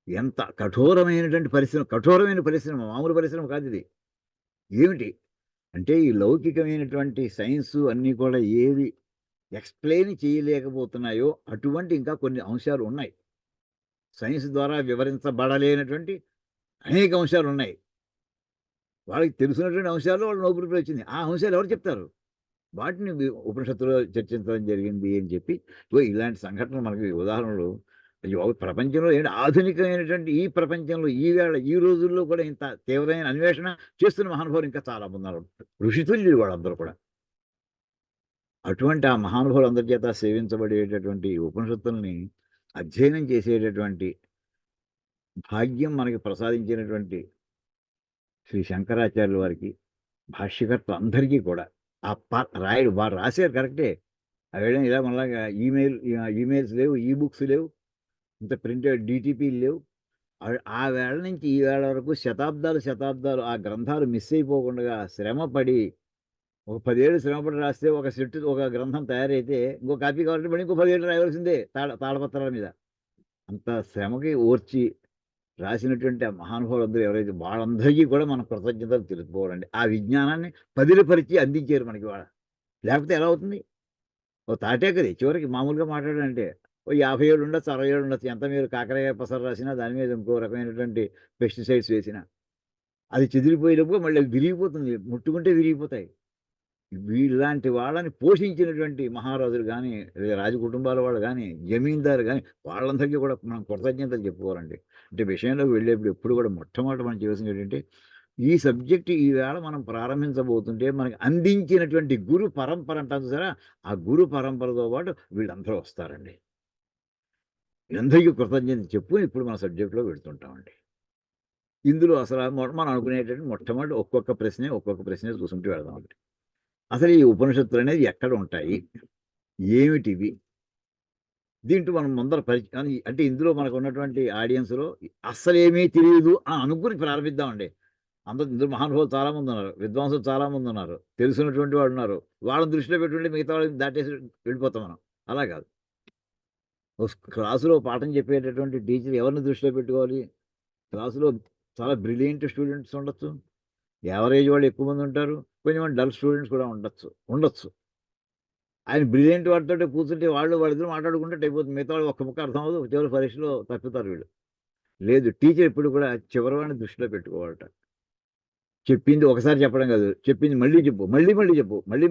ఎంత కఠోరమైన పరిశ్రమ మామూలు పరిశ్రమ కాదిది. ఏమిటి? అంటే ఈ లౌకికమైనటువంటి సైన్సు అన్నీ కూడా ఏవి ఎక్స్‌ప్లెయిన్ చేయలేకపోతున్నాయో అటువంటి ఇంకా కొన్ని అంశాలు ఉన్నాయి. సైన్స్ ద్వారా వివరించబడలేనటువంటి అనేక అంశాలున్నాయి. వాళ్ళకి తెలిసినటువంటి అంశాల్లో వాళ్ళు నోబెల్ ప్రైజ్ వచ్చింది. ఆ అంశాలు ఎవరు చెప్తారు? వాటిని ఉపనిషత్తులో చర్చించడం జరిగింది అని చెప్పి ఇలాంటి సంఘటనలు మనకి ఉదాహరణలు ప్రపంచంలో ఏంటి ఆధునికమైనటువంటి ఈ ప్రపంచంలో ఈ రోజుల్లో కూడా ఇంత తీవ్రమైన అన్వేషణ చేస్తున్న మహానుభావులు ఇంకా చాలా మంది ఉన్నారు. ఋషితుల్యులు వాళ్ళందరూ కూడా. అటువంటి ఆ మహానుభావులందరి చేత సేవించబడేటటువంటి ఉపనిషత్తుల్ని అధ్యయనం చేసేటటువంటి భాగ్యం మనకి ప్రసాదించినటువంటి శ్రీ శంకరాచార్యుల వారికి భాష్యకర్త అందరికీ కూడా వారు రాశారు కరెక్టే. అవేయడం ఇలా మనలాగా ఈమెయిల్స్ లేవు, బుక్స్ లేవు, ఇంత ప్రింటెడ్ డీటీపీలు లేవు. ఆ వేళ నుంచి ఈ వేళ వరకు శతాబ్దాలు ఆ గ్రంథాలు మిస్ అయిపోకుండా శ్రమపడి ఒక 10 ఏళ్ళు శ్రమపడి రాస్తే ఒక గ్రంథం తయారైతే ఇంకో కాపీ కావాలంటే మళ్ళీ ఇంకో 10 ఏళ్ళు రాయవలసిందే తాళపత్రాల మీద. అంత శ్రమకి ఓర్చి రాసినటువంటి ఆ మహానుభావులందరూ ఎవరైతే వాళ్ళందరికీ కూడా మనం కృతజ్ఞతలు తెలుపుకోవాలండి. ఆ విజ్ఞానాన్ని పదిలపరిచి అందించారు మనకి వాళ్ళ. లేకపోతే ఎలా అవుతుంది? ఓ తాటాకది చివరికి మామూలుగా మాట్లాడాలంటే ఓ 50 ఏళ్ళు ఉండొచ్చు, 60 ఏళ్ళు ఉండొచ్చు. ఎంత మీరు కాకరకాయ పసరు రాసినా దాని మీద ఇంకో రకమైనటువంటి పెస్టిసైడ్స్ వేసినా అది చెదిరిపోయేటప్పుడు మళ్ళీ అది విరిగిపోతుంది. ముట్టుకుంటే విరిగిపోతాయి. వీళ్ళలాంటి వాళ్ళని పోషించినటువంటి మహారాజులు గానీ, రాజకుటుంబాల వాళ్ళు గానీ, జమీందారు గానీ వాళ్ళందరికీ కూడా మనం కృతజ్ఞతలు చెప్పుకోవాలండి. అంటే విషయంలోకి వెళ్ళేప్పుడు ఎప్పుడు కూడా మొట్టమొదట మనం చేయాల్సింది ఏంటంటే, ఈ సబ్జెక్ట్ ఈవేళ మనం ప్రారంభించబోతుంటే మనకి అందించినటువంటి గురు పరంపర అంటాం చూసారా? ఆ గురు పరంపరతో పాటు వీళ్ళందరూ వస్తారండి. వీళ్ళందరికీ కృతజ్ఞతలు చెప్పుకొని ఇప్పుడు మన సబ్జెక్ట్‌లోకి వెళ్తుంటామండి. ఇందులో అసలు మనం అనుకునేటట్టు మొట్టమొదటి ఒక్కొక్క ప్రశ్న చూసుకుంటూ వెళ్దాం. ఒకటి అసలు ఈ ఉపనిషత్తులు అనేది ఎక్కడ ఉంటాయి, ఏమిటివి, దీంట్లో మనం ముందర అంటే ఇందులో మనకు ఉన్నటువంటి ఆడియన్స్లో అస్సలేమీ తెలియదు అని అనుకుని ప్రారంభిద్దామండి. ఇందులో మహానుభావులు చాలామంది ఉన్నారు, విద్వాంసులు చాలామంది ఉన్నారు, తెలుసున్నటువంటి వాళ్ళు ఉన్నారు. వాళ్ళని దృష్టిలో పెట్టుకుంటే మిగతా వాళ్ళని దాటేసి వెళ్ళిపోతాం మనం. అలా కాదు. క్లాసులో పాఠం చెప్పేటటువంటి టీచర్ ఎవరిని దృష్టిలో పెట్టుకోవాలి? క్లాసులో చాలా బ్రిలియంట్ స్టూడెంట్స్ ఉండొచ్చు, యావరేజ్ వాళ్ళు ఎక్కువ మంది ఉంటారు, కొంచెం డల్ స్టూడెంట్స్ కూడా ఉండొచ్చు. ఆయన బ్రిలియంట్ వాటితో కూర్చుంటే వాళ్ళిద్దరు మాట్లాడుకుంటే అయిపోతుంది. మిగతా వాళ్ళు ఒక్క ముక్క అర్థం అవ్వదు, చివరి పరీక్షలో తప్పుతారు వీళ్ళు. లేదు, టీచర్ ఇప్పుడు కూడా చివరి వాడిని దృష్టిలో పెట్టుకోవాలట. చెప్పింది ఒకసారి చెప్పడం కాదు, చెప్పింది మళ్ళీ చెప్పు, మళ్ళీ చెప్పు, మళ్ళీ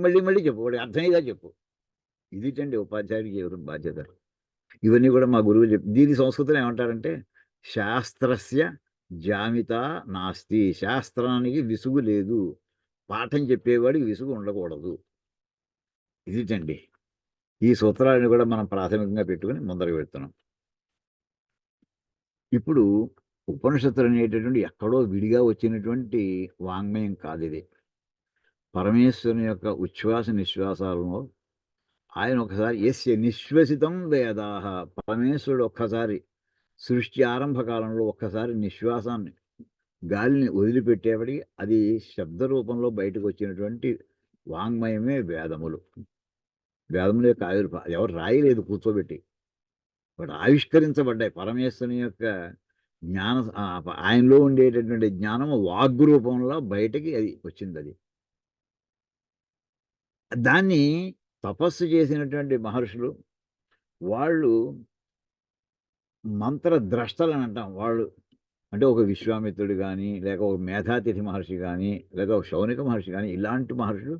చెప్పు, వాడికి అర్థమయ్యేలా చెప్పు. ఇదిటండి ఉపాధ్యాయుడికి ఎవరు బాధ్యత. ఇవన్నీ కూడా మా గురువు దీని సంస్కృతంలో ఏమంటారంటే శాస్త్రస్య జామిత నాస్తి. శాస్త్రానికి విసుగు లేదు, పాఠం చెప్పేవాడికి విసుగు ఉండకూడదు. ఇదిటండి. ఈ సూత్రాలను కూడా మనం ప్రాథమికంగా పెట్టుకుని ముందరకు పెడుతున్నాం. ఇప్పుడు ఉపనిషత్తులు అనేటటువంటి ఎక్కడో విడిగా వచ్చినటువంటి వాంగ్మయం కాదు ఇది. పరమేశ్వరుని యొక్క ఉచ్ఛ్వాస నిశ్వాసాలను ఆయన ఒకసారి యస్య నిశ్వసితం వేదాహ, పరమేశ్వరుడు ఒక్కసారి సృష్టి ఆరంభ కాలంలో ఒక్కసారి నిశ్వాసాన్ని, గాలిని వదిలిపెట్టేవాడికి అది శబ్ద రూపంలో బయటకు వచ్చినటువంటి వాంగ్మయమే వేదములు. వేదముల యొక్క ఎవరు రాయలేదు కూర్చోబెట్టి, వాడు ఆవిష్కరించబడ్డాయి. పరమేశ్వరుని యొక్క ఆయనలో ఉండేటటువంటి జ్ఞానము వాగ్గు రూపంలో బయటకి అది వచ్చింది. అది దాన్ని తపస్సు చేసినటువంటి మహర్షులు వాళ్ళు మంత్రద్రష్టలని అంటాం. వాళ్ళు అంటే ఒక విశ్వామిత్రుడు కానీ, లేక ఒక మేధాతిథి మహర్షి కానీ, లేక ఒక శౌనిక మహర్షి కానీ, ఇలాంటి మహర్షులు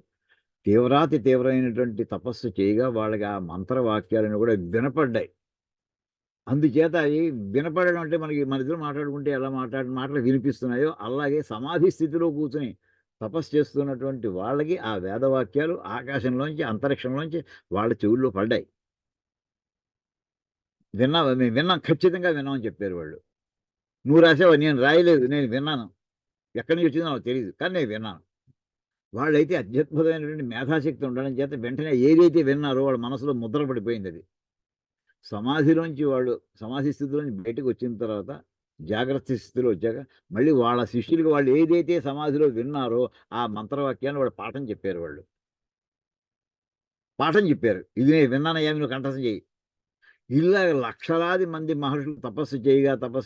తీవ్రమైనటువంటి తపస్సు చేయగా వాళ్ళకి ఆ మంత్రవాక్యాలను కూడా వినపడ్డాయి. అందుచేత అవి వినపడడం అంటే మన ఇద్దరు మాట్లాడుకుంటే ఎలా మాటలు వినిపిస్తున్నాయో అలాగే సమాధి స్థితిలో కూర్చొని తపస్సు చేస్తున్నటువంటి వాళ్ళకి ఆ వేదవాక్యాలు ఆకాశంలోంచి, అంతరిక్షంలోంచి వాళ్ళ చెవుల్లో పడ్డాయి. మేము విన్నాం, ఖచ్చితంగా విన్నామని చెప్పారు వాళ్ళు. నువ్వు రాసావా? నేను రాయలేదు, నేను విన్నాను. ఎక్కడి నుంచి వచ్చిందో నాకు తెలియదు, కానీ నేను విన్నాను. వాళ్ళైతే అత్యద్భుతమైనటువంటి మేధాశక్తి ఉండడం చేత వెంటనే ఏదైతే విన్నారో వాళ్ళ మనసులో ముద్ర పడిపోయింది. అది సమాధి స్థితిలోంచి బయటకు వచ్చిన తర్వాత జాగ్రత్త స్థితిలో వచ్చాక మళ్ళీ వాళ్ళ శిష్యులకు వాళ్ళు ఏదైతే సమాధిలో విన్నారో ఆ మంత్రవాక్యాన్ని వాళ్ళు పాఠం చెప్పారు. ఇది నేను విన్నానయ్యా, నువ్వు కంఠస్థం చేయి. ఇలా లక్షలాది మంది మహర్షులు తపస్సు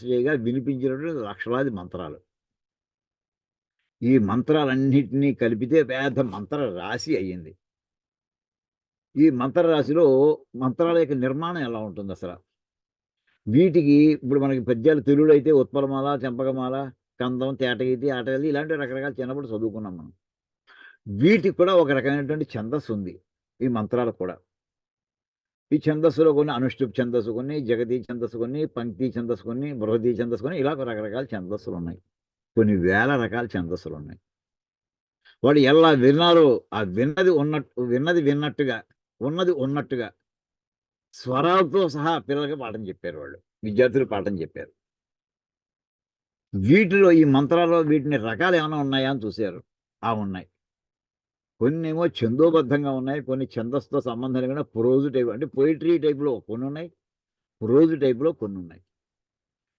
చేయగా వినిపించినటువంటి లక్షలాది మంత్రాలు. ఈ మంత్రాలన్నింటినీ కలిపితే పెద్ద మంత్ర రాశి అయ్యింది. ఈ మంత్ర రాశిలో మంత్రాల యొక్క నిర్మాణం ఎలా ఉంటుంది అసలు? వీటికి ఇప్పుడు మనకి పద్యాలు తెలుగులో అయితే ఉత్పలమాల, చెంపకమాల, కందం, తేటగీతి, ఆటగది ఇలాంటి రకరకాల చిన్నప్పుడు చదువుకున్నాం మనం. వీటికి కూడా ఒక రకమైనటువంటి ఛందస్సు ఉంది ఈ మంత్రాలకు కూడా. ఈ ఛందస్సులో కొన్ని అనుష్ఠుప్ ఛందస్సు, కొన్ని జగతి ఛందస్సు, కొన్ని పంక్తి ఛందస్సు, కొన్ని బృహతి ఛందస్సు, కొన్ని ఇలా రకరకాల ఛందస్సులు ఉన్నాయి. కొన్ని వేల రకాల ఛందస్సులు ఉన్నాయి. వాడు ఎలా విన్నారో ఆ విన్నది విన్నట్టుగా, ఉన్నది ఉన్నట్టుగా స్వరాలతో సహా పిల్లలకి పాఠం చెప్పారు. విద్యార్థులు పాఠం చెప్పారు. వీటిలో ఈ మంత్రాల్లో వీటిని రకాలు ఏమైనా ఉన్నాయా అని చూశారు. ఉన్నాయి. కొన్ని ఏమో ఛందోబద్ధంగా ఉన్నాయి, కొన్ని ఛందస్సుతో సంబంధం లేకుండా ప్రోజు టైప్ అంటే పోయిటరీ టైప్లో కొన్ని ఉన్నాయి, ప్రోజు టైప్లో కొన్ని ఉన్నాయి.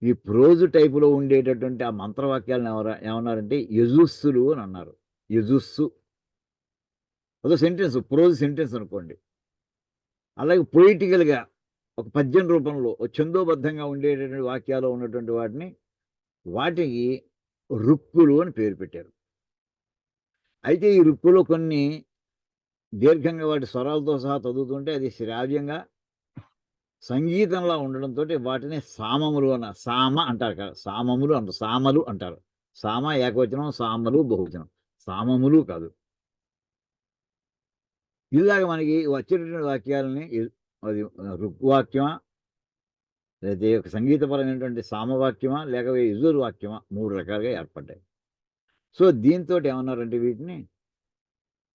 ఈ ప్రోజు టైపులో ఉండేటటువంటి ఆ మంత్రవాక్యాలను ఏమన్నారంటే యజుస్సులు అని అన్నారు. యజుస్సు అదో సెంటెన్స్, ప్రోజు సెంటెన్స్ అనుకోండి. అలాగే పొయిటికల్గా ఒక పద్యం రూపంలో ఛందోబద్ధంగా ఉండేటటువంటి వాక్యాలు ఉన్నటువంటి వాటికి రుక్కులు అని పేరు పెట్టారు. అయితే ఈ రుక్కులో కొన్ని దీర్ఘంగా వాటి స్వరాలతో సహా చదువుతుంటే అది శ్రావ్యంగా సంగీతంలా ఉండడంతో వాటిని సామములు సామ అంటారు కదా, సామములు అంటారు, సామలు అంటారు. సామ ఏకవచనం, సామలు బహువచనం, సామములు కాదు. ఇలాగ మనకి వచ్చేటటువంటి వాక్యాలని అది రుక్వాక్యమా, లేదా ఒక సంగీతపరమైనటువంటి సామవాక్యమా, లేక యజుర్ వాక్యమా, 3 రకాలుగా ఏర్పడ్డాయి. సో దీంతో ఏమన్నారంటే వీటిని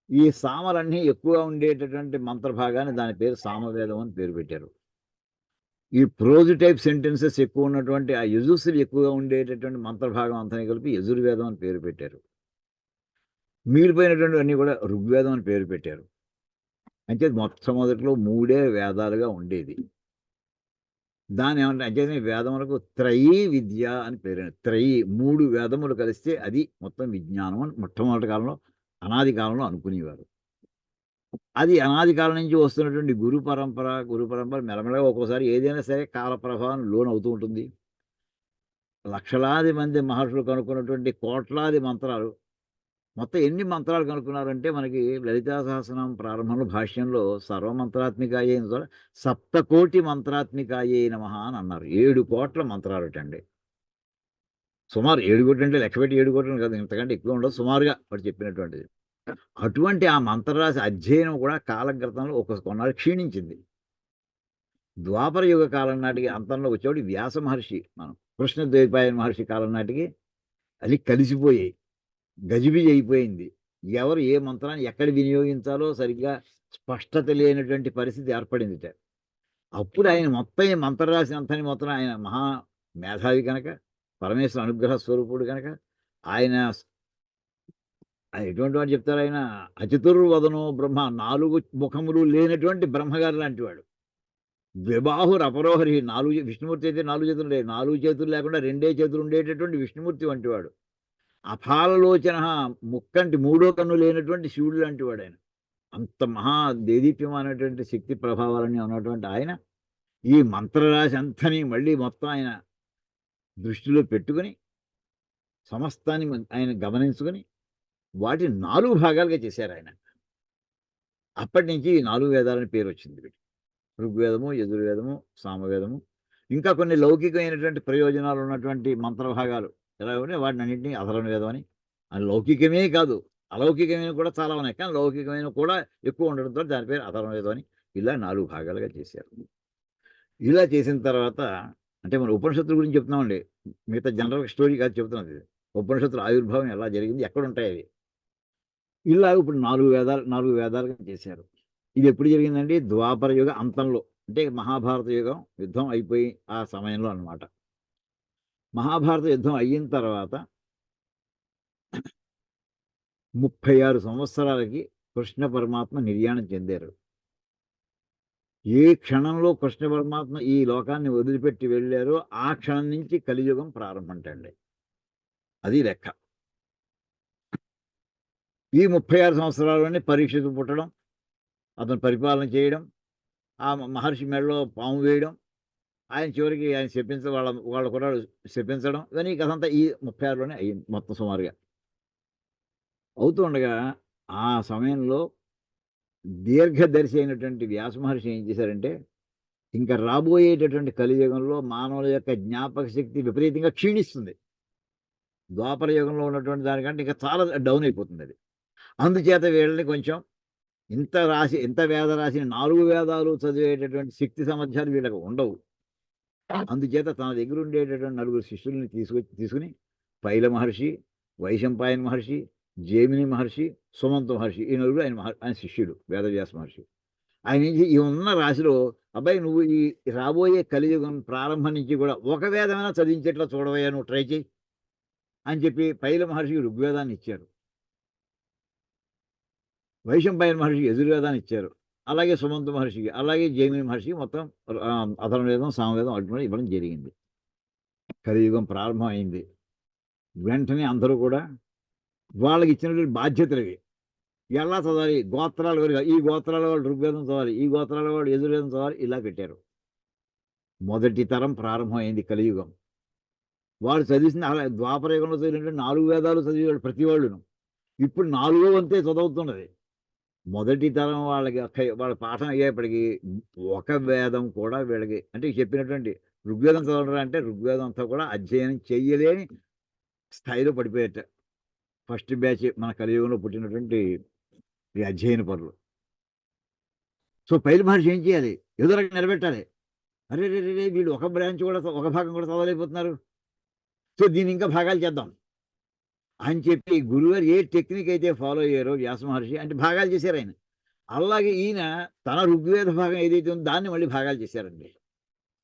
ఈ సామలన్నీ ఎక్కువగా ఉండేటటువంటి మంత్రభాగాన్ని దాని పేరు సామవేదం అని పేరు పెట్టారు. ఈ ప్రోజ్ టైప్ సెంటెన్సెస్ ఎక్కువ ఉన్నటువంటి ఆ యజుస్సులు ఎక్కువగా ఉండేటటువంటి మంత్రభాగం అంతా కలిపి యజుర్వేదం అని పేరు పెట్టారు. మిగిలిపోయినటువంటి అన్నీ కూడా ఋగ్వేదం అని పేరు పెట్టారు. అంటే మొట్టమొదటిలో 3 వేదాలుగా ఉండేది. దాన్ని ఏమంటే అంచేతనే వేదములకు త్రయీ విద్య అని పేరు. త్రయీ 3 వేదములు కలిస్తే అది మొత్తం విజ్ఞానం అని మొట్టమొదటి కాలంలో అనాది కాలంలో అనుకునేవారు. అది అనాది కాలం నుంచి వస్తున్నటువంటి గురు పరంపర మెల్లమెల్లగా ఒక్కోసారి ఏదైనా సరే కాల ప్రభావం లోనవుతూ ఉంటుంది. లక్షలాది మంది మహర్షులు కనుక్కున్నటువంటి కోట్లాది మంత్రాలు, మొత్తం ఎన్ని మంత్రాలు కనుక్కున్నారంటే మనకి లలితా సహస్రనామం ప్రారంభంలో భాష్యంలో సర్వమంత్రాత్మికాయే సప్తకోటి మంత్రాత్మికాయే నమః అని అన్నారు. 7 కోట్ల మంత్రాలటండి. సుమారు 7 కోట్లు అంటే లెక్కపెట్టి 7 కోట్లు కాదు, ఇంతకంటే ఎక్కువ ఉండదు సుమారుగా వాడు చెప్పినటువంటిది. అటువంటి ఆ మంత్రరాశి అధ్యయనం కూడా కాలగతంలో కొన్నాళ్ళు క్షీణించింది. ద్వాపర యుగ కాలం నాటికి అంతంలో వచ్చేవాడు వ్యాస మహర్షి, మనం కృష్ణద్వైపాయన మహర్షి కాలం నాటికి అది కలిసిపోయాయి, గజిబిజి అయిపోయింది. ఎవరు ఏ మంత్రాన్ని ఎక్కడ వినియోగించాలో సరిగ్గా స్పష్టత లేనటువంటి పరిస్థితి ఏర్పడిందిట. అప్పుడు ఆయన మొత్తం ఈ మంత్రరాశి అంతని మొత్తం ఆయన మహా మేధావి కనుక, పరమేశ్వర అనుగ్రహ స్వరూపుడు కనుక ఆయన ఎటువంటి వాడు చెప్తారు, ఆయన అచతుర్వదనో బ్రహ్మ, 4 ముఖములు లేనటువంటి బ్రహ్మగారు లాంటి వాడు. ద్విబాహుర్ అపరోహరి, 4 విష్ణుమూర్తి అయితే 4 చేతులు ఉండేవి, 4 చేతులు లేకుండా 2 చేతులు ఉండేటటువంటి విష్ణుమూర్తి వంటి వాడు. అపాలలోచన, ముక్కంటి 3వ కన్ను లేనటువంటి శివుడు లాంటి వాడు ఆయన. అంత మహా దేదీప్యమైనటువంటి శక్తి ప్రభావాలని ఉన్నటువంటి ఆయన ఈ మంత్రరాశి అంతని మళ్ళీ మొత్తం ఆయన దృష్టిలో పెట్టుకుని సమస్తాన్ని ఆయన గమనించుకొని వాటి 4 భాగాలుగా చేశారు ఆయన. అప్పటి నుంచి 4 వేదాలని పేరు వచ్చింది వీటికి. ఋగ్వేదము, యజుర్వేదము, సామవేదము, ఇంకా కొన్ని లౌకికమైనటువంటి ప్రయోజనాలు ఉన్నటువంటి మంత్రభాగాలు ఎలా ఉన్నాయి వాటిని అన్నింటినీ అధర్వణ వేదం అని. అది లౌకికమే కాదు, అలౌకికమైన కూడా చాలా ఉన్నాయి, కానీ లౌకికమైన కూడా ఎక్కువ ఉండడంతో దాని పేరు అధర్వణ వేదం అని. ఇలా 4 భాగాలుగా చేశారు. ఇలా చేసిన తర్వాత అంటే మన ఉపనిషత్తుల గురించి చెప్తున్నామండి, మిగతా జనరల్ స్టోరీ కాదు చెప్తున్నది. ఉపనిషత్తుల ఆవిర్భావం ఎలా జరిగింది, ఎక్కడ ఉంటాయి అవి. ఇలా ఇప్పుడు 4 వేదాలుగా చేశారు. ఇది ఎప్పుడు జరిగిందండి, ద్వాపర యుగ అంతంలో, అంటే మహాభారత యుగం యుద్ధం అయిపోయి ఆ సమయంలో అన్నమాట. మహాభారత యుద్ధం అయిన తర్వాత 36 సంవత్సరాలకి కృష్ణ పరమాత్మ నిర్యాణం చెందారు. ఏ క్షణంలో కృష్ణ పరమాత్మ ఈ లోకాన్ని వదిలిపెట్టి వెళ్ళారో ఆ క్షణం నుంచి కలియుగం ప్రారంభంటండి. అది లెక్క. ఈ 36 సంవత్సరాల్లోనే పరీక్షకు పుట్టడం, అతను పరిపాలన చేయడం, ఆ మహర్షి మెడలో పాము వేయడం, ఆయన చివరికి ఆయన వాళ్ళ కుర్రాడు శపించడం, ఇవన్నీ కథంతా ఈ 36లోనే అయ్యింది మొత్తం సుమారుగా. అవుతుండగా ఆ సమయంలో దీర్ఘదర్శి అయినటువంటి వ్యాస మహర్షి ఏం చేశారంటే, ఇంకా రాబోయేటటువంటి కలియుగంలో మానవుల యొక్క జ్ఞాపక శక్తి విపరీతంగా క్షీణిస్తుంది. ద్వాపర యుగంలో ఉన్నటువంటి దానికంటే ఇంకా చాలా డౌన్ అయిపోతుంది అది. అందుచేత వీళ్ళని కొంచెం ఇంత వేద రాసిన 4 వేదాలు చదివేటటువంటి శక్తి సామర్థ్యాలు వీళ్ళకి ఉండవు. అందుచేత తన దగ్గర ఉండేటటువంటి 4 శిష్యుల్ని తీసుకుని పైల మహర్షి, వైశంపాయన మహర్షి, జైమిని మహర్షి, సుమంత మహర్షి, ఈ 4 ఆయన శిష్యుడు వేదవ్యాస మహర్షి. ఆయన ఈ ఉన్న రాశిలో, అబ్బాయి నువ్వు ఈ రాబోయే కలియుగం ప్రారంభం నుంచి కూడా ఒక వేదమైనా చదివించేట్లా చూడవయ్యా, నువ్వు ట్రై చేయి అని చెప్పి పైల మహర్షికి ఋగ్వేదాన్ని ఇచ్చారు. వైశంపాయన మహర్షికి యజుర్వేదాన్ని ఇచ్చారు. అలాగే సుమంత మహర్షికి, అలాగే జైమిని మహర్షికి మొత్తం అథర్వవేదం, సామవేదం అటువంటి ఇవ్వడం జరిగింది. కలియుగం ప్రారంభం అయింది. వెంటనే అందరూ కూడా వాళ్ళకి ఇచ్చినటువంటి బాధ్యతలు ఇవి. ఎలా చదవాలి, గోత్రాల వరకు, ఈ గోత్రాల వాళ్ళు ఋగ్వేదం చదవాలి, ఈ గోత్రాల వాళ్ళు యజుర్వేదం చదవాలి, ఇలా పెట్టారు. మొదటి తరం ప్రారంభం అయింది కలియుగం. వాడు చదివిన అలా ద్వాపర యుగంలో చదివినటువంటి 4 వేదాలు చదివేవాళ్ళు ప్రతి వాళ్ళును ఇప్పుడు 4వ వంతే చదువుతున్నది. మొదటి తరం వాళ్ళ పాఠం అయ్యేప్పటికీ ఒక వేదం కూడా వీళ్ళకి, అంటే చెప్పినటువంటి ఋగ్వేదం చదవడం అంటే ఋగ్వేదం అంతా కూడా అధ్యయనం చెయ్యలేని స్థాయిలో పడిపోయేట ఫస్ట్ బ్యాచ్ మన కలియుగంలో పుట్టినటువంటి ఈ అధ్యయన పరులు. సో పైల మహర్షి ఏం చేయాలి, ఏదో రకంగా నిలబెట్టాలి. అరే రే వీళ్ళు ఒక బ్రాంచ్ కూడా ఒక భాగం కూడా చదవలేకపోతున్నారు, సో దీన్ని ఇంకా భాగాలు చేద్దాం అని చెప్పి గురుగారు ఏ టెక్నిక్ అయితే ఫాలో అయ్యారో వ్యాస మహర్షి, అంటే భాగాలు చేశారు ఆయన. అలాగే ఈయన తన ఋగ్వేద భాగం ఏదైతే ఉందో దాన్ని మళ్ళీ భాగాలు చేశారండి.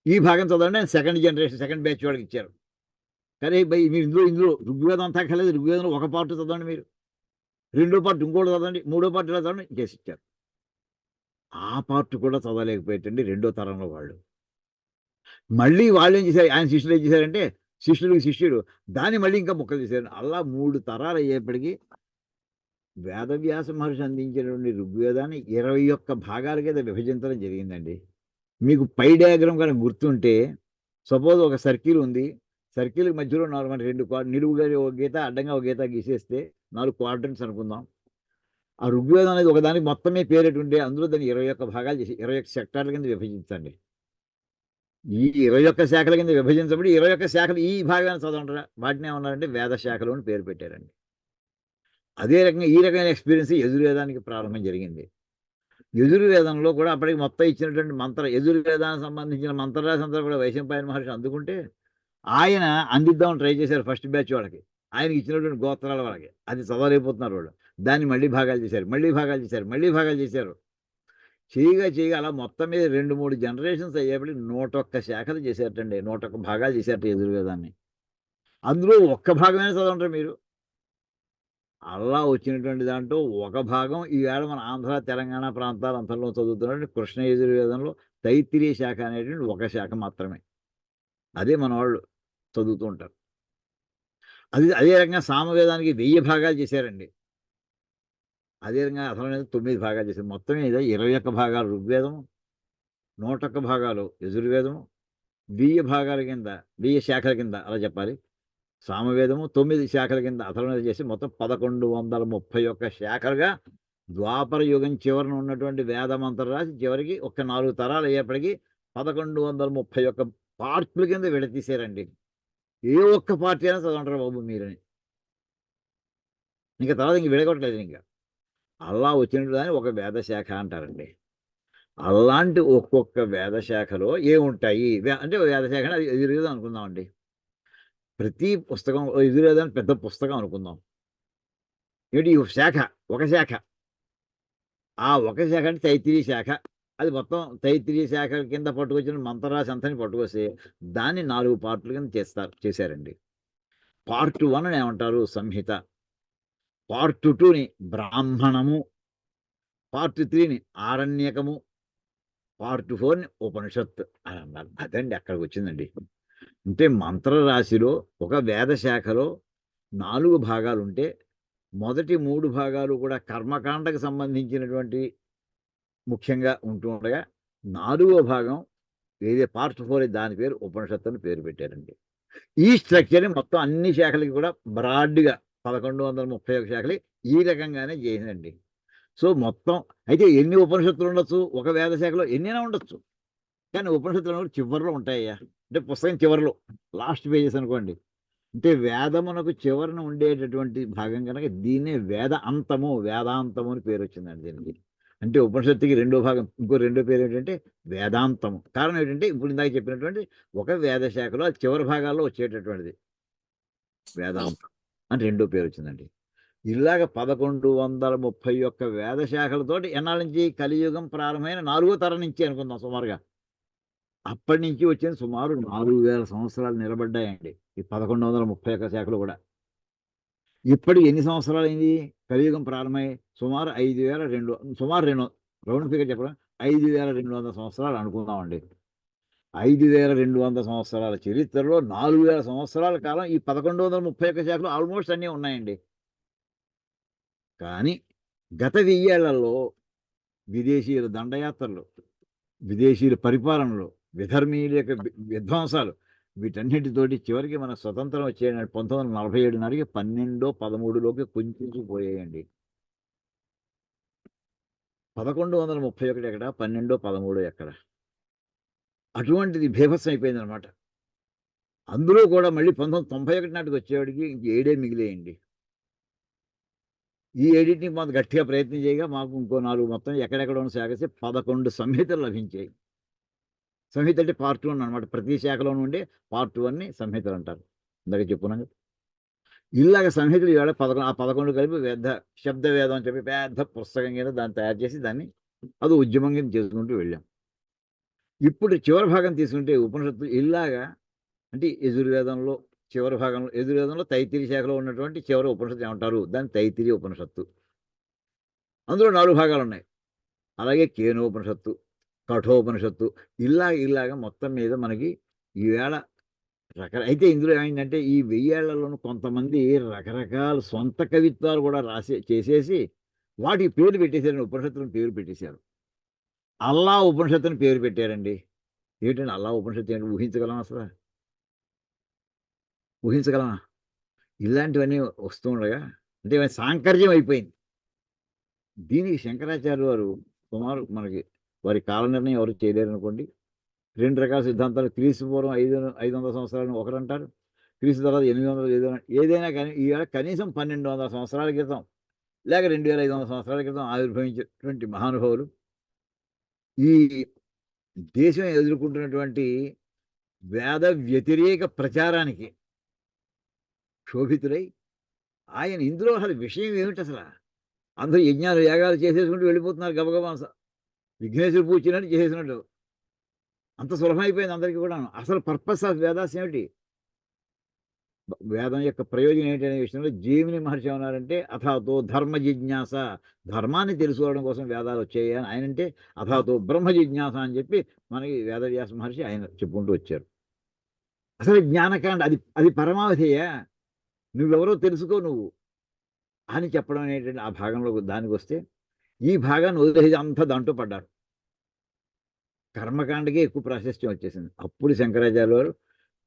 ఈ భాగం చదవండి అని సెకండ్ జనరేషన్ సెకండ్ బ్యాచ్ వాళ్ళకి ఇచ్చారు. కానీ మీరు ఇందులో ఋగ్వేదం అంతా కలిసి ఋగ్వేదంలో ఒక పార్ట్ చదవండి, మీరు రెండో పార్ట్ ఇంకోటి చదవండి, మూడో పార్ట్ ఇలా చదవండి చేసి ఇచ్చారు. ఆ పార్ట్ కూడా చదవలేకపోయేటండి రెండో తరంలో వాళ్ళు. మళ్ళీ వాళ్ళు ఏం చేశారు, ఆయన శిష్యులు ఏం చేశారంటే శిష్యుడు దాన్ని మళ్ళీ ఇంకా ముక్కలు చేశారు. అలా 3 తరాలు అయ్యేప్పటికీ వేదవ్యాస మహర్షి అందించినటువంటి ఋగ్వేదాన్ని 21 భాగాల కింద విభజించడం జరిగిందండి. మీకు పై డయాగ్రామ్ కనుక గుర్తుంటే, సపోజ్ ఒక సర్కిల్ ఉంది, సర్కిల్ మధ్యలో 2 నిలువుగా ఒక గీత, అడ్డంగా ఒక గీత గీసేస్తే 4 క్వాడ్రంట్స్ అనుకుందాం. ఆ ఋగ్వేదం అనేది ఒకదానికి మొత్తమే పేరేటుంటే అందులో దాన్ని 21 భాగాలు చేసి 21 సెక్టార్ల కింద విభజించండి. ఈ 21 శాఖల కింద విభజించబడి 21 శాఖలు ఈ భాగాన్ని చదవంటారా, వాటిని ఏమన్నారంటే వేద శాఖలు అని పేరు పెట్టారండి. అదే రకంగా ఈ రకమైన ఎక్స్పీరియన్స్ యజుర్వేదానికి ప్రారంభం జరిగింది. యజుర్వేదంలో కూడా అప్పటికి మొత్తం ఇచ్చినటువంటి యజుర్వేదానికి సంబంధించిన మంత్రరాశి అంతా కూడా వైశంపాయన మహర్షి అందుకుంటే ఆయన అందిద్దామని ట్రై చేశారు ఫస్ట్ బ్యాచ్ వాళ్ళకి. ఆయనకి ఇచ్చినటువంటి గోత్రాల వాళ్ళకి అది చదవలేకపోతున్నారు వాళ్ళు. దాన్ని మళ్ళీ భాగాలు చేశారు, మళ్ళీ భాగాలు చేశారు. చేయగా అలా మొత్తం మీద 2-3 జనరేషన్స్ అయ్యేప్పటికి 101 శాఖలు చేశారటండి. 101 భాగాలు చేశారట యజుర్వేదాన్ని. అందులో ఒక్క భాగమే చదవంటారు మీరు. అలా వచ్చినటువంటి దాంట్లో ఒక భాగం ఈవేళ మన ఆంధ్ర తెలంగాణ ప్రాంతాల అంతలో చదువుతున్నటువంటి కృష్ణ యజుర్వేదంలో తైత్తిరీయ శాఖ అనేటువంటి ఒక శాఖ మాత్రమే. అదే మన వాళ్ళు చదువుతూ ఉంటారు. అదే రకంగా సామవేదానికి 1000 భాగాలు చేశారండి. అదే రకంగా అసలు 9 భాగాలు చేశారు. మొత్తం మీద 21 భాగాలు ఋగ్వేదము, 101 భాగాలు యజుర్వేదము, 1000 భాగాల కింద 1000 శాఖల కింద అలా చెప్పాలి సామవేదము, 9 శాఖల కింద అథర్వణ చేసి మొత్తం 1131 శాఖలుగా ద్వాపర యుగం చివరన ఉన్నటువంటి వేద మంత్రం రాసి చివరికి 4 తరాలు అయ్యేప్పటికీ 1131 పార్ట్ల కింద విడతీశారండి. ఏ ఒక్క పార్టీ అయినా చదవంటారు బాబు మీరని. ఇంకా తర్వాత ఇంక విడగొట్టలేదు. ఇంకా అలా వచ్చినట్టు దాన్ని ఒక వేద శాఖ అంటారండి. అలాంటి ఒక్కొక్క వేద శాఖలో ఏముంటాయి అంటే వేద శాఖ అది యజుర్వేదం అనుకుందామండి. ప్రతి పుస్తకం యజుర్వేదం పెద్ద పుస్తకం అనుకుందాం. ఏంటి ఒక శాఖ ఆ ఒక శాఖ అంటే తైత్తిరీయ శాఖ. అది మొత్తం తైత్తిరీయ శాఖ కింద పట్టుకొచ్చిన మంత్రరాశి అంతని పట్టుకొస్తే దాన్ని 4 పార్ట్ల కింద చేశారండి. పార్ట్ 1 ఏమంటారు సంహిత, పార్ట్ 2ని బ్రాహ్మణము, పార్ట్ 3ని ఆరణ్యకము, పార్ట్ 4ని ఉపనిషత్తు అని అన్నారు. అదండి అక్కడికి వచ్చిందండి. అంటే మంత్రరాశిలో ఒక వేద శాఖలో 4 భాగాలు ఉంటే మొదటి 3 భాగాలు కూడా కర్మకాండకు సంబంధించినటువంటి ముఖ్యంగా ఉంటూ ఉండగా 4వ భాగం ఏదే పార్ట్ 4 దాని పేరు ఉపనిషత్తు అని పేరు పెట్టారండి. ఈ స్ట్రక్చర్ని మొత్తం అన్ని శాఖలకి కూడా బ్రాడ్గా 1131 శాఖలు ఈ రకంగానే చేసిందండి. సో మొత్తం అయితే ఎన్ని ఉపనిషత్తులు ఉండొచ్చు ఒక వేద శాఖలో, ఎన్నైనా ఉండొచ్చు. కానీ ఉపనిషత్తులు చివరిలో ఉంటాయ్యా, అంటే పుస్తకం చివరిలో లాస్ట్ పేజెస్ అనుకోండి. అంటే వేదమునకు చివరన ఉండేటటువంటి భాగం కనుక దీన్నే వేదాంతము అని పేరు వచ్చిందండి దీనికి. అంటే ఉపనిషత్తుకి రెండో భాగం రెండో పేరు ఏంటంటే వేదాంతము. కారణం ఏంటంటే ఇప్పుడు ఇందాక చెప్పినటువంటి ఒక వేద శాఖలో చివరి భాగాల్లో వచ్చేటటువంటిది వేదాంతం అని రెండో పేరు వచ్చిందండి. ఇలాగ 1131 వేద శాఖలతోటి ఎన్నాళ్ళ నుంచి కలియుగం ప్రారంభమైన 4వ తరం నుంచి అనుకుందాం సుమారుగా. అప్పటి నుంచి వచ్చింది సుమారు 4000 సంవత్సరాలు నిలబడ్డాయండి ఈ 1131 శాఖలు కూడా. ఇప్పటికి ఎన్ని సంవత్సరాలు అయింది కలియుగం ప్రారంభమై? సుమారు 5200, సుమారు 2 రౌండ్ ఫిగర్ చెప్పడం 5200 సంవత్సరాలు అనుకుందామండి. 5200 సంవత్సరాల చరిత్రలో 4000 సంవత్సరాల కాలం ఈ 1131 శాఖలు ఆల్మోస్ట్ అన్నీ ఉన్నాయండి. కానీ గత 1000 ఏళ్లలో విదేశీయుల దండయాత్రలు, విదేశీయుల పరిపాలనలు, విధర్మీయుల యొక్క విధ్వంసాలు, వీటన్నిటితోటి చివరికి మన స్వతంత్రం వచ్చే 1947 నాటికి 12, 13లోకి కుంచుకుపోయాయండి. 1131 ఎక్కడ, 12, 13 ఎక్కడ? అటువంటిది బీభత్సం అయిపోయింది అనమాట. అందులో కూడా మళ్ళీ 1991 నాటికి వచ్చేవాడికి 7 మిగిలేయండి. ఈ 7టిని మాకు గట్టిగా ప్రయత్నం చేయగా మాకు ఇంకో 4 మొత్తం ఎక్కడెక్కడ ఉన్న శాఖ 11 సంహితలు లభించాయి. సంహిత అంటే పార్ట్ 1 అనమాట. ప్రతి శాఖలో ఉండే పార్ట్ 1ని సంహితలు అంటారు. ఇందాక చెప్పున్నాను. ఇలాగ సంహితలు ఇవాళ 11 కలిపి శబ్ద వేదం అని చెప్పి పెద్ద పుస్తకం కింద దాన్ని తయారు చేసి దాన్ని అది ఉద్యమం కింద చేసుకుంటూ వెళ్ళాం. ఇప్పుడు చివరి భాగం తీసుకుంటే ఉపనిషత్తు ఇలాగా, అంటే యజుర్వేదంలో చివరి భాగంలో, యజుర్వేదంలో తైత్తిరీయ శాఖలో ఉన్నటువంటి చివరి ఉపనిషత్తు ఏమంటారు? దాన్ని తైత్తిరీయ ఉపనిషత్తు. అందులో 4 భాగాలు ఉన్నాయి. అలాగే కేనోపనిషత్తు, కఠోపనిషత్తు, ఇలాగ మొత్తం మీద మనకి ఈవేళ అయితే ఇందులో ఏమైందంటే ఈ 1000 ఏళ్లలోనూ కొంతమంది రకరకాల సొంత కవిత్వాలు కూడా చేసేసి వాటికి పేర్లు పెట్టేశారండి. ఉపనిషత్తులను పేరు పెట్టేశారు. అల్లా ఉపనిషత్తుని పేరు పెట్టారండి. ఏంటండి అల్లా ఉపనిషత్తు ఏంటి? ఊహించగలమా అసలు? ఊహించగలమా? ఇలాంటివన్నీ వస్తూ ఉండగా అంటే సాంకర్యం అయిపోయింది. దీనికి శంకరాచార్య వారు సుమారు మనకి వారి కాల నిర్ణయం ఎవరు చేయలేరనుకోండి. 2 రకాల సిద్ధాంతాలు. క్రీస్తు పూర్వం 500 సంవత్సరాలను ఒకరంటారు. క్రీస్తు తర్వాత 800 ఏదైనా కానీ ఈవేళ కనీసం 1200 సంవత్సరాల క్రితం లేక 2500 సంవత్సరాల క్రితం ఆవిర్భవించినటువంటి మహానుభావులు ఈ దేశం ఎదుర్కొంటున్నటువంటి వేద వ్యతిరేక ప్రచారానికి క్షోభితులై ఆయన ఇందులో అసలు విషయం ఏమిటి అసలు? అందరూ యజ్ఞాలు యాగాలు చేసేసుకుంటూ వెళ్ళిపోతున్నారు గబగబా. విఘ్నేశ్వర పూజ చేసేసినట్టు అంత సులభమైపోయింది అందరికీ కూడా. అసలు పర్పస్ ఆఫ్ వేదాస్ ఏమిటి? వేదం యొక్క ప్రయోజనం ఏంటి అనే విషయంలో జైమిని మహర్షి ఏమన్నారంటే, అథాతో ధర్మ జిజ్ఞాస, ధర్మాన్ని తెలుసుకోవడం కోసం వేదాలు వచ్చాయి అని ఆయన అంటే, అథాతో బ్రహ్మ జిజ్ఞాస అని చెప్పి మనకి వేదవ్యాస మహర్షి ఆయన చెప్పుకుంటూ వచ్చారు. అసలు జ్ఞానకాండ అది అది పరమావధియా, నువ్వెవరో తెలుసుకో నువ్వు అని చెప్పడం అనేటువంటి ఆ భాగంలో దానికి వస్తే, ఈ భాగాన్ని వదిలేసి అంతా దాంట్లో పడ్డారు. కర్మకాండకే ఎక్కువ ప్రాశస్త్యం వచ్చేసింది. అప్పుడు శంకరాచార్య వారు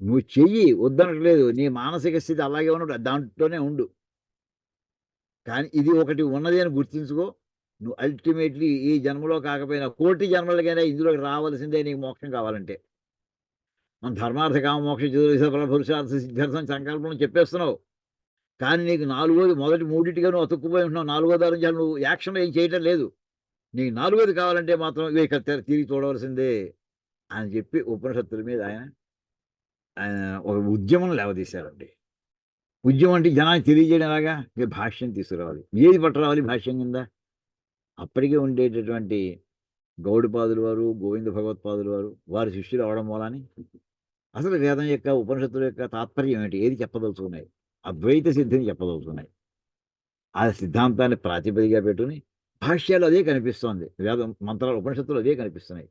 నువ్వు చెయ్యి వద్దనట్లేదు, నీ మానసిక స్థితి అలాగే ఉన్నట్టు దాంట్లోనే ఉండు, కానీ ఇది ఒకటి ఉన్నది అని గుర్తించుకో. నువ్వు అల్టిమేట్లీ ఈ జన్మలో కాకపోయినా 1,000,000 జన్మలకైనా ఇందులోకి రావాల్సిందే నీకు మోక్షం కావాలంటే. మన ధర్మార్థ కామ మోక్ష చతుర్విధ పురుషార్థ సిద్ధార్థం సంకల్పం చెప్పేస్తున్నావు, కానీ నీకు మొదటి మూడింటిగా నువ్వు అతుక్కుపోయి ఉంటున్నావు. 4వ దారి నుంచి నువ్వు యాక్షన్ ఏం చేయటం లేదు. నీకు 4వది కావాలంటే మాత్రం ఇక తిరిగి చూడవలసిందే అని చెప్పి ఉపనిషత్తుల మీద ఆయన ఒక ఉద్యమం లేవదీశారండి. ఉద్యమం అంటే జనానికి తెలియజేయడం లాగా ఇక భాష్యం తీసుకురావాలి. ఏది పట్టరావాలి భాష్యం కింద? అప్పటికే ఉండేటటువంటి గౌడపాదులు వారు, గోవింద భగవత్పాదులు వారు, వారి శిష్యులు అవడం మూలాని అసలు వేదం యొక్క ఉపనిషత్తుల యొక్క తాత్పర్యం ఏంటి, ఏది చెప్పదలుచుకున్నాయి? అద్వైత సిద్ధిని చెప్పదలుచుకున్నాయి. ఆ సిద్ధాంతాన్ని ప్రాతిపదిగా పెట్టుకుని భాష్యాలు అదే కనిపిస్తోంది. వేదం మంత్రాలు ఉపనిషత్తులు అదే కనిపిస్తున్నాయి.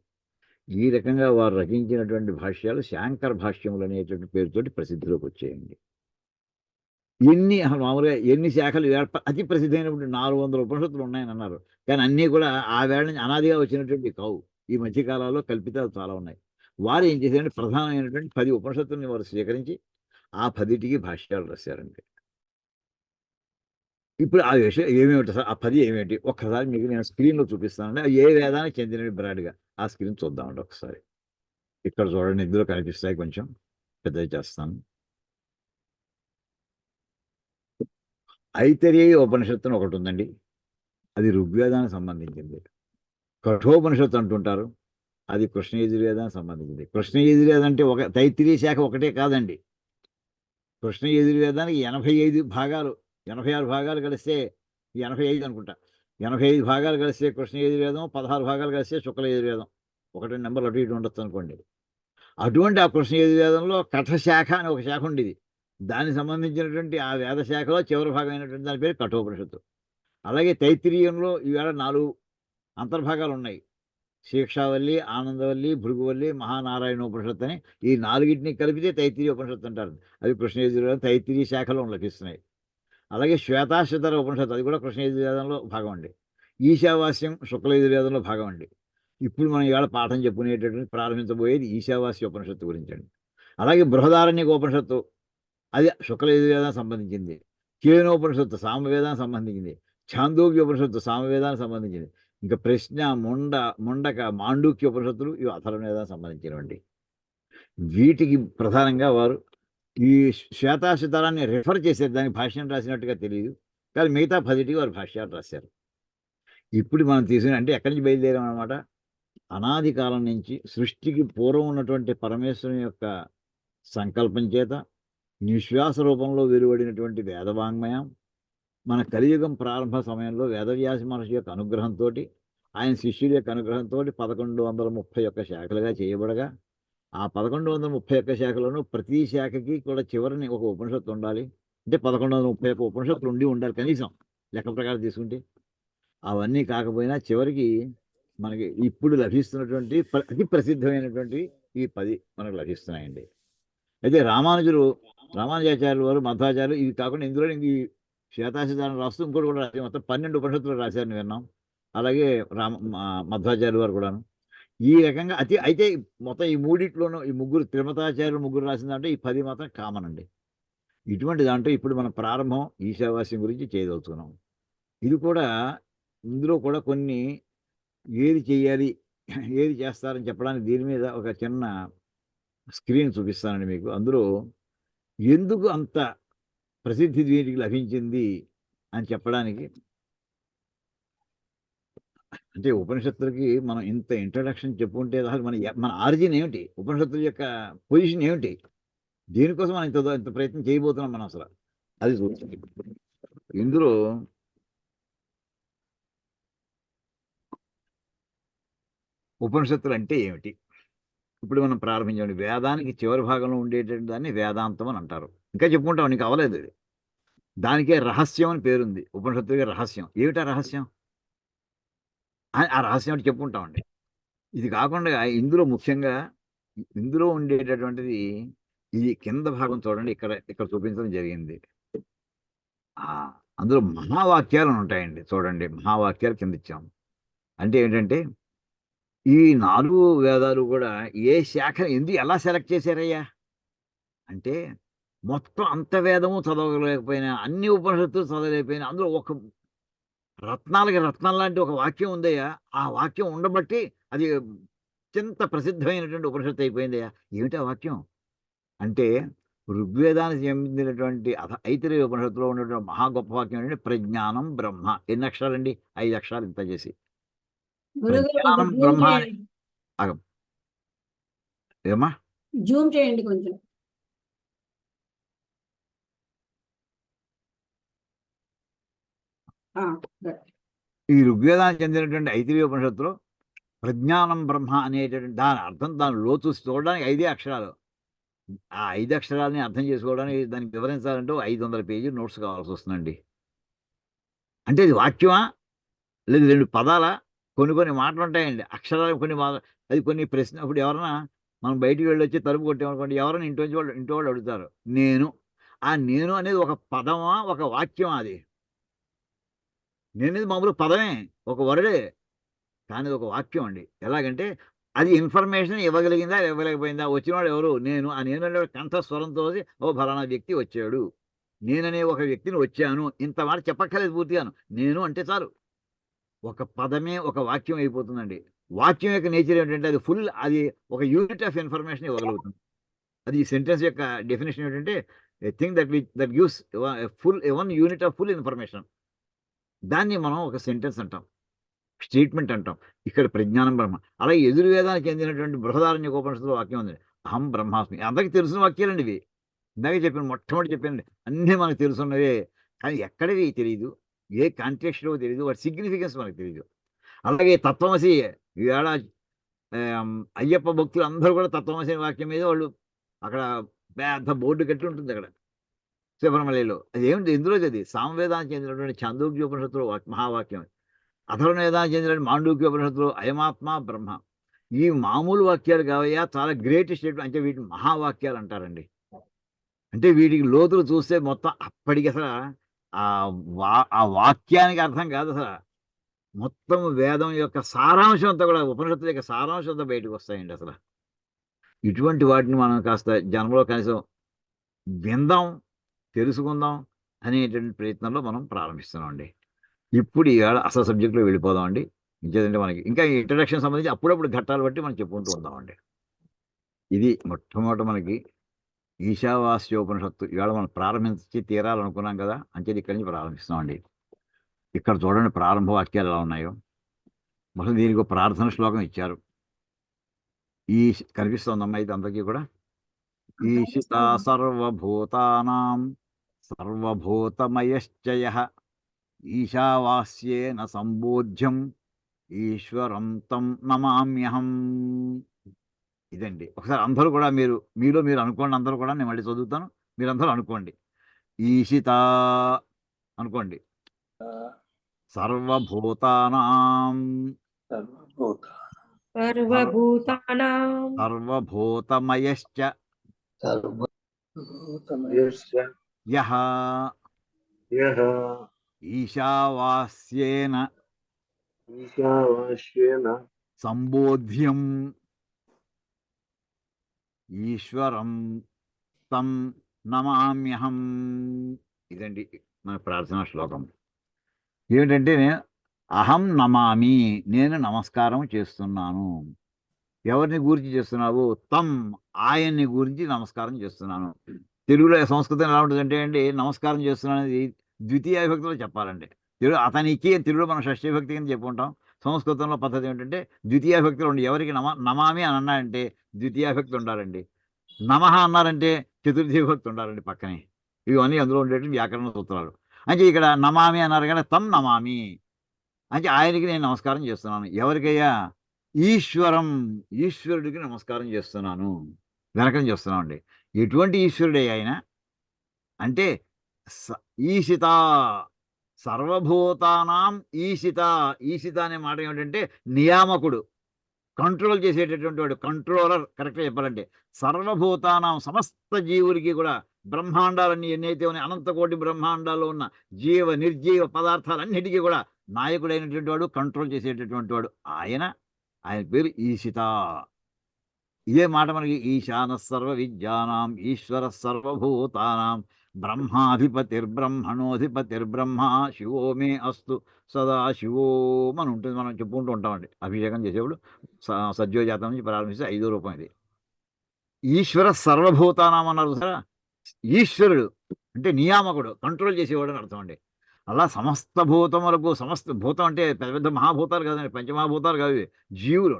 ఈ రకంగా వారు రచించినటువంటి భాష్యాలు శాంకర భాష్యములు అనేటువంటి పేరుతోటి ప్రసిద్ధిలోకి వచ్చాయండి. మామూలుగా ఎన్ని శాఖలు అతి ప్రసిద్ధమైనటువంటి 400 ఉపనిషత్తులు ఉన్నాయని అన్నారు. కానీ అన్నీ కూడా ఆ వేళ నుంచి అనాదిగా వచ్చినటువంటి కావు. ఈ మధ్యకాలంలో కల్పితాలు చాలా ఉన్నాయి. వారు ఏం చేశారంటే ప్రధానమైనటువంటి 10 ఉపనిషత్తుల్ని వారు స్వీకరించి ఆ 10టికి భాష్యాలు రాశారండి. ఇప్పుడు ఆ విషయం ఏమేమిటి సార్? ఆ 10 ఏమేంటి? ఒక్కసారి మీకు నేను స్క్రీన్‌లో చూపిస్తానండి. అవి ఏ వేదానికి చెందినవి బ్రాడ్‌గా. ఆ స్క్రీన్ చూద్దామండి ఒకసారి. ఇక్కడ చూడండి, ఇందులో కనిపిస్తాయి, కొంచెం పెద్దది చేస్తాను. ఐతరేయ ఉపనిషత్తు అని ఒకటి ఉందండి. అది ఋగ్వేదానికి సంబంధించింది. కఠోపనిషత్తు అంటుంటారు. అది కృష్ణ యజుర్వేదానికి సంబంధించింది. కృష్ణ యజుర్వేదం అంటే ఒక తైత్తిరీయ శాఖ ఒకటే కాదండి. కృష్ణ యజుర్వేదానికి 85 భాగాలు, 86 భాగాలు కలిస్తే 85 అనుకుంటా. 85 భాగాలు కలిస్తే కృష్ణ యజుర్వేదం, 16 భాగాలు కలిస్తే శుక్ల యజుర్వేదం. 1 నెంబర్లు అటు ఇటు ఉండొచ్చు అనుకోండి. అటువంటి ఆ కృష్ణ యజుర్వేదంలో కఠశాఖ అని ఒక శాఖ ఉండేది. దానికి సంబంధించినటువంటి ఆ వేద శాఖలో చివరి భాగమైనటువంటి దాని పేరు కఠోపనిషత్తు. అలాగే తైత్తిరీయంలో ఈవేళ 4 అంతర్భాగాలు ఉన్నాయి. శిక్షావల్లి, ఆనందవల్లి, భృగువల్లి, మహానారాయణోపనిషత్తు అని ఈ 4టిని కలిపితే తైత్తిరీయ ఉపనిషత్తు అంటారు. అవి కృష్ణ యజుర్వేదం తైత్తిరీయ శాఖలో లభిస్తున్నాయి. అలాగే శ్వేతాశ్వతర ఉపనిషత్తు, అది కూడా కృష్ణ యజుర్వేదంలో భాగం అండి. ఈశావాస్యం శుక్ల యజుర్వేదంలో భాగం అండి. ఇప్పుడు మనం ఇవాళ పాఠం చెప్పుకునేటటువంటి ప్రారంభించబోయేది ఈశావాస్య ఉపనిషత్తు గురించి అండి. అలాగే బృహదారణ్యక ఉపనిషత్తు, అది శుక్ల యజుర్వేదానికి సంబంధించింది. కేనోపనిషత్తు సామవేదానికి సంబంధించింది. ఛాందోగ్య ఉపనిషత్తు సామవేదానికి సంబంధించింది. ఇంకా ప్రశ్న, ముండక, మాండూక్య ఉపనిషత్తులు ఇవి అథర్వవేదానికి సంబంధించినవండి. వీటికి ప్రధానంగా వారు ఈ శ్వేతాశ్వతరాన్ని రిఫర్ చేశారు. దానికి భాష్యం రాసినట్టుగా తెలియదు, కానీ మిగతా 10టికి వారు భాష్యాలు రాశారు. ఇప్పుడు మనం తీసుకుని అంటే ఎక్కడి నుంచి బయలుదేరాం అన్నమాట. అనాది కాలం నుంచి సృష్టికి పూర్వం ఉన్నటువంటి పరమేశ్వరుని యొక్క సంకల్పం చేత నిశ్వాస రూపంలో వెలువడినటువంటి వేదవాంగ్మయం మన కలియుగం ప్రారంభ సమయంలో వేదవ్యాస మహర్షి యొక్క అనుగ్రహంతో ఆయన శిష్యుల యొక్క అనుగ్రహంతో 1131 శాఖలుగా చేయబడగా, ఆ 1131 శాఖలోనూ ప్రతి శాఖకి కూడా చివరిని ఒక ఉపనిషత్తు ఉండాలి. అంటే 1131 ఉపనిషత్తులు ఉండాలి కనీసం లెక్క ప్రకారం తీసుకుంటే. అవన్నీ కాకపోయినా చివరికి మనకి ఇప్పుడు లభిస్తున్నటువంటి అతి ప్రసిద్ధమైనటువంటి ఈ 10 మనకు లభిస్తున్నాయండి. అయితే రామానుజాచార్యుల వారు, మధ్వాచార్యులు ఇవి కాకుండా ఇందులో ఈ శ్వేతాశ్వతారం రాస్తూ ఇంకోటి కూడా రాశారు. మొత్తం 12 ఉపనిషత్తులు రాశారని విన్నాం. అలాగే మధ్వాచార్యుల వారు కూడాను. ఈ రకంగా అయితే మొత్తం ఈ మూడిట్లోనూ ఈ ముగ్గురు త్రిమతాచార్యులు ముగ్గురు రాసిందంటే ఈ 10 మాత్రం కామన్ అండి. ఇటువంటి దాంట్లో ఇప్పుడు మనం ప్రారంభం ఈశావాస్యం గురించి చేయదలుచుకున్నాం. ఇది కూడా ఇందులో కూడా కొన్ని ఏది చేయాలి, ఏది చేస్తారని చెప్పడానికి దీని మీద ఒక చిన్న స్క్రీన్ చూపిస్తానండి మీకు. అందులో ఎందుకు అంత ప్రసిద్ధి దీనికి లభించింది అని చెప్పడానికి, అంటే ఉపనిషత్తులకి మనం ఇంత ఇంట్రడక్షన్ చెప్పుకుంటే అసలు మన ఆరిజిన్ ఏమిటి, ఉపనిషత్తుల యొక్క పొజిషన్ ఏమిటి, దేనికోసం మనం ఇంత ప్రయత్నం చేయబోతున్నాం మనం అసలు అది చూస్తుంది. ఇందులో ఉపనిషత్తులు అంటే ఏమిటి ఇప్పుడు మనం ప్రారంభించండి. వేదానికి చివరి భాగంలో ఉండేటువంటి దాన్ని వేదాంతం అని అంటారు. ఇంకా చెప్పుకుంటాం, నీకు అవ్వలేదు అది. దానికే రహస్యం అని పేరుంది. ఉపనిషత్తులకి రహస్యం ఏమిటా రహస్యం, ఆ రహస్యం అంటే చెప్పుకుంటామండి. ఇది కాకుండా ఇందులో ముఖ్యంగా ఇందులో ఉండేటటువంటిది ఇది కింద భాగం చూడండి, ఇక్కడ చూపించడం జరిగింది. అందులో మహావాక్యాలు ఉంటాయండి. చూడండి, మహావాక్యాలు కింద ఇచ్చాం. అంటే ఏంటంటే ఈ 4 వేదాలు కూడా ఏ శాఖను ఎలా సెలెక్ట్ చేశారయ్యా అంటే, మొత్తం అంత వేదము చదవలేకపోయినా, అన్ని ఉపనిషత్తులు చదవలేకపోయినా, అందులో ఒక రత్నాలకి రత్నం లాంటి ఒక వాక్యం ఉందయ్యా. ఆ వాక్యం ఉండబట్టి అది అత్యంత ప్రసిద్ధమైనటువంటి ఉపనిషత్తు అయిపోయిందయ్యా. ఏమిటి ఆ వాక్యం అంటే, ఋగ్వేదానికి చెందినటువంటి ఐతరేయ ఉపనిషత్తులో ఉన్నటువంటి మహా గొప్ప వాక్యం ఏంటంటే ప్రజ్ఞానం బ్రహ్మ. ఎన్ని అక్షరాలండి? 5 అక్షరాలు ఇంత చేసి ప్రజ్ఞానం బ్రహ్మ. ఏమా జూమ్ చేయండి కొంచెం. ఈ ఋగ్వేదానికి చెందినటువంటి ఐతిరేయ ఉపనిషత్తులో ప్రజ్ఞానం బ్రహ్మ అనేటటువంటి దాని అర్థం, దాని లోతు చూడడానికి 5 అక్షరాలు. ఆ 5 అక్షరాలని అర్థం చేసుకోవడానికి, దానికి వివరించాలంటే 500 పేజీలు నోట్స్ కావాల్సి వస్తుందండి. అంటే ఇది వాక్యమా, లేదు 2 పదాలా? కొన్ని మాటలు ఉంటాయండి, అక్షరాలు అది కొన్ని ప్రశ్న. ఇప్పుడు ఎవరన్నా మనం బయటికి వెళ్ళొచ్చి తలుపు కొట్టామనుకోండి, ఎవరైనా ఇంటి వాళ్ళు అడుగుతారు నేను. ఆ నేను అనేది ఒక పదమా, ఒక వాక్యమా? అది నేనేది మామూలు పదమే, ఒక వర్డే, కానీ ఒక వాక్యం అండి. ఎలాగంటే అది ఇన్ఫర్మేషన్ ఇవ్వగలిగిందా, ఇవ్వలేకపోయిందా? వచ్చినవాడు ఎవరు? నేను. ఆ నేను అనే కంఠస్వరంతో ఓ ఫలానా వ్యక్తి వచ్చాడు, నేననే ఒక వ్యక్తిని వచ్చాను, ఇంత మాట చెప్పక్కర్లేదు పూర్తిగాను. నేను అంటే చాలు, ఒక పదమే ఒక వాక్యం అయిపోతుందండి. వాక్యం యొక్క నేచర్ ఏంటంటే అది ఒక యూనిట్ ఆఫ్ ఇన్ఫర్మేషన్ ఇవ్వగలుగుతుంది. అది ఈ సెంటెన్స్ యొక్క డెఫినేషన్ ఏంటంటే a thing that gives one unit of full information. దాన్ని మనం ఒక సెంటెన్స్ అంటాం, స్టేట్మెంట్ అంటాం. ఇక్కడ ప్రజ్ఞానం బ్రహ్మ. అలాగే యజుర్వేదానికి చెందినటువంటి బృహదారణ్యకోపనిషత్తులో వాక్యం ఉంది, అహం బ్రహ్మాస్మి. అందరికీ తెలిసిన వాక్యాలండి ఇవి. ఇందాకే చెప్పాను, మొట్టమొదటి చెప్పానండి, అన్నీ మనకు తెలుసున్నవే. కానీ ఎక్కడివి తెలియదు, ఏ కాంటెక్స్ట్లో తెలియదు, వాటి సిగ్నిఫికెన్స్ మనకు తెలియదు. అలాగే తత్వమసి, ఈవేళ అయ్యప్ప భక్తులు అందరూ కూడా తత్వమసి వాక్యం మీద వాళ్ళు అక్కడ పెద్ద బోర్డు కట్టి ఉంటుంది అక్కడ శబరిమలలో. అది ఏమిటి? ఎందులో అది సామవేదానికి చెందినటువంటి ఛాందోగ్యోపనిషత్తులో మహావాక్యం. అథర్వవేదానికి చెందినటువంటి మాండూక్యోపనిషత్తులో అయమాత్మ బ్రహ్మ. ఈ మామూలు వాక్యాలు కావయ్యా, చాలా గ్రేట్ స్టేట్మెంట్. అంటే వీటిని మహావాక్యాలు అంటారండి. అంటే వీటికి లోతులు చూస్తే మొత్తం అప్పటికి అసలు ఆ వాక్యానికి అర్థం కాదు అసలు, మొత్తం వేదం యొక్క సారాంశం అంతా కూడా, ఉపనిషత్తుల యొక్క సారాంశం అంతా బయటకు వస్తాయండి అసలు. ఇటువంటి వాటిని మనం కాస్త జన్మలో కనీసం విందాం, తెలుసుకుందాం అనేటువంటి ప్రయత్నంలో మనం ప్రారంభిస్తున్నాం అండి. ఇప్పుడు ఈవేళ అసలు సబ్జెక్టులో వెళ్ళిపోదాం అండి. ఇంకేదంటే మనకి ఇంకా ఇంట్రడక్షన్ సంబంధించి అప్పుడప్పుడు ఘట్టాలు బట్టి మనం చెప్పుకుంటూ ఉందామండి. ఇది మొట్టమొదట మనకి ఈశావాస్యోపనిషత్తు ఇవాళ మనం ప్రారంభించి తీరాలనుకున్నాం కదా, అంచేది ఇక్కడి నుంచి ప్రారంభిస్తున్నామండి. ఇక్కడ చూడండి ప్రారంభ వాక్యాలు ఎలా ఉన్నాయో. మొదలు దీనికి ఒక ప్రార్థన శ్లోకం ఇచ్చారు. కనిపిస్తోందమ్మా ఇది అందరికీ కూడా. ఈశిత సర్వభూతానాం సర్వభూతమయశ్చయః ఈశావాస్యేన సంబోధ్యం ఈశ్వరం తం నమామ్యహం. ఇదండి. ఒకసారి అందరూ కూడా మీలో మీరు అనుకోండి. అందరూ కూడా నేను మళ్ళీ చదువుతాను. మీరందరూ అనుకోండి. ఈశిత అనుకోండి. సర్వభూతానాం సర్వభూత సర్వభూతానాం సర్వభూతమయశ్చ సర్వభూతమయస్య యః యః ఈశావాస్యేన ఈశావాస్యేన సంబోధ్యం ఈశ్వరం తం నమామ్యహం. ఇదండి మన ప్రార్థనా శ్లోకం. ఏమిటంటే అహం నమామి, నేను నమస్కారం చేస్తున్నాను. ఎవరిని గురించి చేస్తున్నావు? తం, ఆయన్ని గురించి నమస్కారం చేస్తున్నాను. తెలుగులో సంస్కృతం ఎలా ఉంటుందంటే అండి, నమస్కారం చేస్తున్నాను అనేది ద్వితీయ విభక్తిలో చెప్పాలండి. అతనికి తెలుగులో మనం షష్ఠీ విభక్తి కింద చెప్పుకుంటాం. సంస్కృతంలో పద్ధతి ఏమిటంటే ద్వితీయ విభక్తిలో ఉండి ఎవరికి నమామి అని అన్నారంటే ద్వితీయ విభక్తి ఉండాలండి. నమః అన్నారంటే చతుర్థి విభక్తి ఉండాలండి పక్కనే. ఇవన్నీ అందులో ఉండేటువంటి వ్యాకరణ సూత్రాలు. అంటే ఇక్కడ నమామి అన్నారు కానీ తం నమామి అంటే ఆయనకి నేను నమస్కారం చేస్తున్నాను. ఎవరికయ్యా? ఈశ్వరం, ఈశ్వరుడికి నమస్కారం చేస్తున్నాను, వెనకం చేస్తున్నాం అండి. ఎటువంటి ఈశ్వరుడే ఆయన అంటే ఈశిత, సర్వభూతానాం ఈశిత. ఈశిత అనే మాట ఏమిటంటే నియామకుడు, కంట్రోల్ చేసేటటువంటి వాడు, కంట్రోలర్ కరెక్ట్గా చెప్పాలంటే. సర్వభూతానాం, సమస్త జీవులకి కూడా, బ్రహ్మాండాలన్నీ ఎన్నైతే ఉన్నాయి, అనంతకోటి బ్రహ్మాండాల్లో ఉన్న జీవ నిర్జీవ పదార్థాలన్నిటికీ కూడా నాయకుడైనటువంటి వాడు, కంట్రోల్ చేసేటటువంటి వాడు ఆయన పేరు ఈశిత. ఇదే మాట మనకి ఈశాన సర్వ విద్యానాం ఈశ్వర సర్వభూతానాం బ్రహ్మాధిపతిర్బ్రహ్మణోధిపతిర్బ్రహ్మ శివో మే అస్తు సదా శివోం అని ఉంటుంది. మనం చెప్పుకుంటూ ఉంటామండి అభిషేకం చేసేప్పుడు. సద్యోజాతం నుంచి ప్రారంభిస్తే 5వ రూపం ఇది. ఈశ్వర సర్వభూతానాం అన్నారు సరే. ఈశ్వరుడు అంటే నియామకుడు, కంట్రోల్ చేసేవాడు అని అర్థం అండి. అలా సమస్త భూతములకు, సమస్త భూతం అంటే పెద్ద పెద్ద మహాభూతాలు కాదండి, పంచమహాభూతాలు కాదు, జీవులు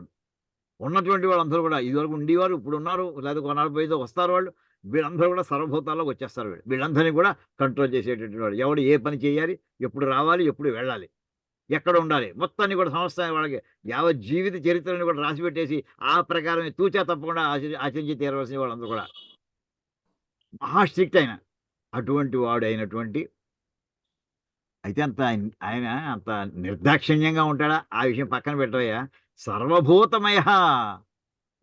ఉన్నటువంటి వాళ్ళందరూ కూడా ఇదివరకు ఉండేవారు, ఇప్పుడు ఉన్నారు, లేదా కొన్నాళ్ళు పోయితే వస్తారు వాళ్ళు. వీళ్ళందరూ కూడా సర్వభూతాల్లోకి వచ్చేస్తారు. వీళ్ళందరినీ కూడా కంట్రోల్ చేసేటటువంటి వాడు. ఎవడు ఏ పని చేయాలి, ఎప్పుడు రావాలి, ఎప్పుడు వెళ్ళాలి, ఎక్కడ ఉండాలి, మొత్తాన్ని కూడా సంస్థ వాళ్ళకి యావత్ జీవిత చరిత్రని కూడా రాసి పెట్టేసి ఆ ప్రకారం తూచా తప్పకుండా ఆచరించి తీరవలసిన వాళ్ళందరూ కూడా మహా స్ట్రిక్ట్ అయిన అటువంటి వాడు అయినటువంటి. అయితే ఆయన అంత నిర్దాక్షిణ్యంగా ఉంటాడా? ఆ విషయం పక్కన పెట్టవయ్యా. సర్వభూతమయ,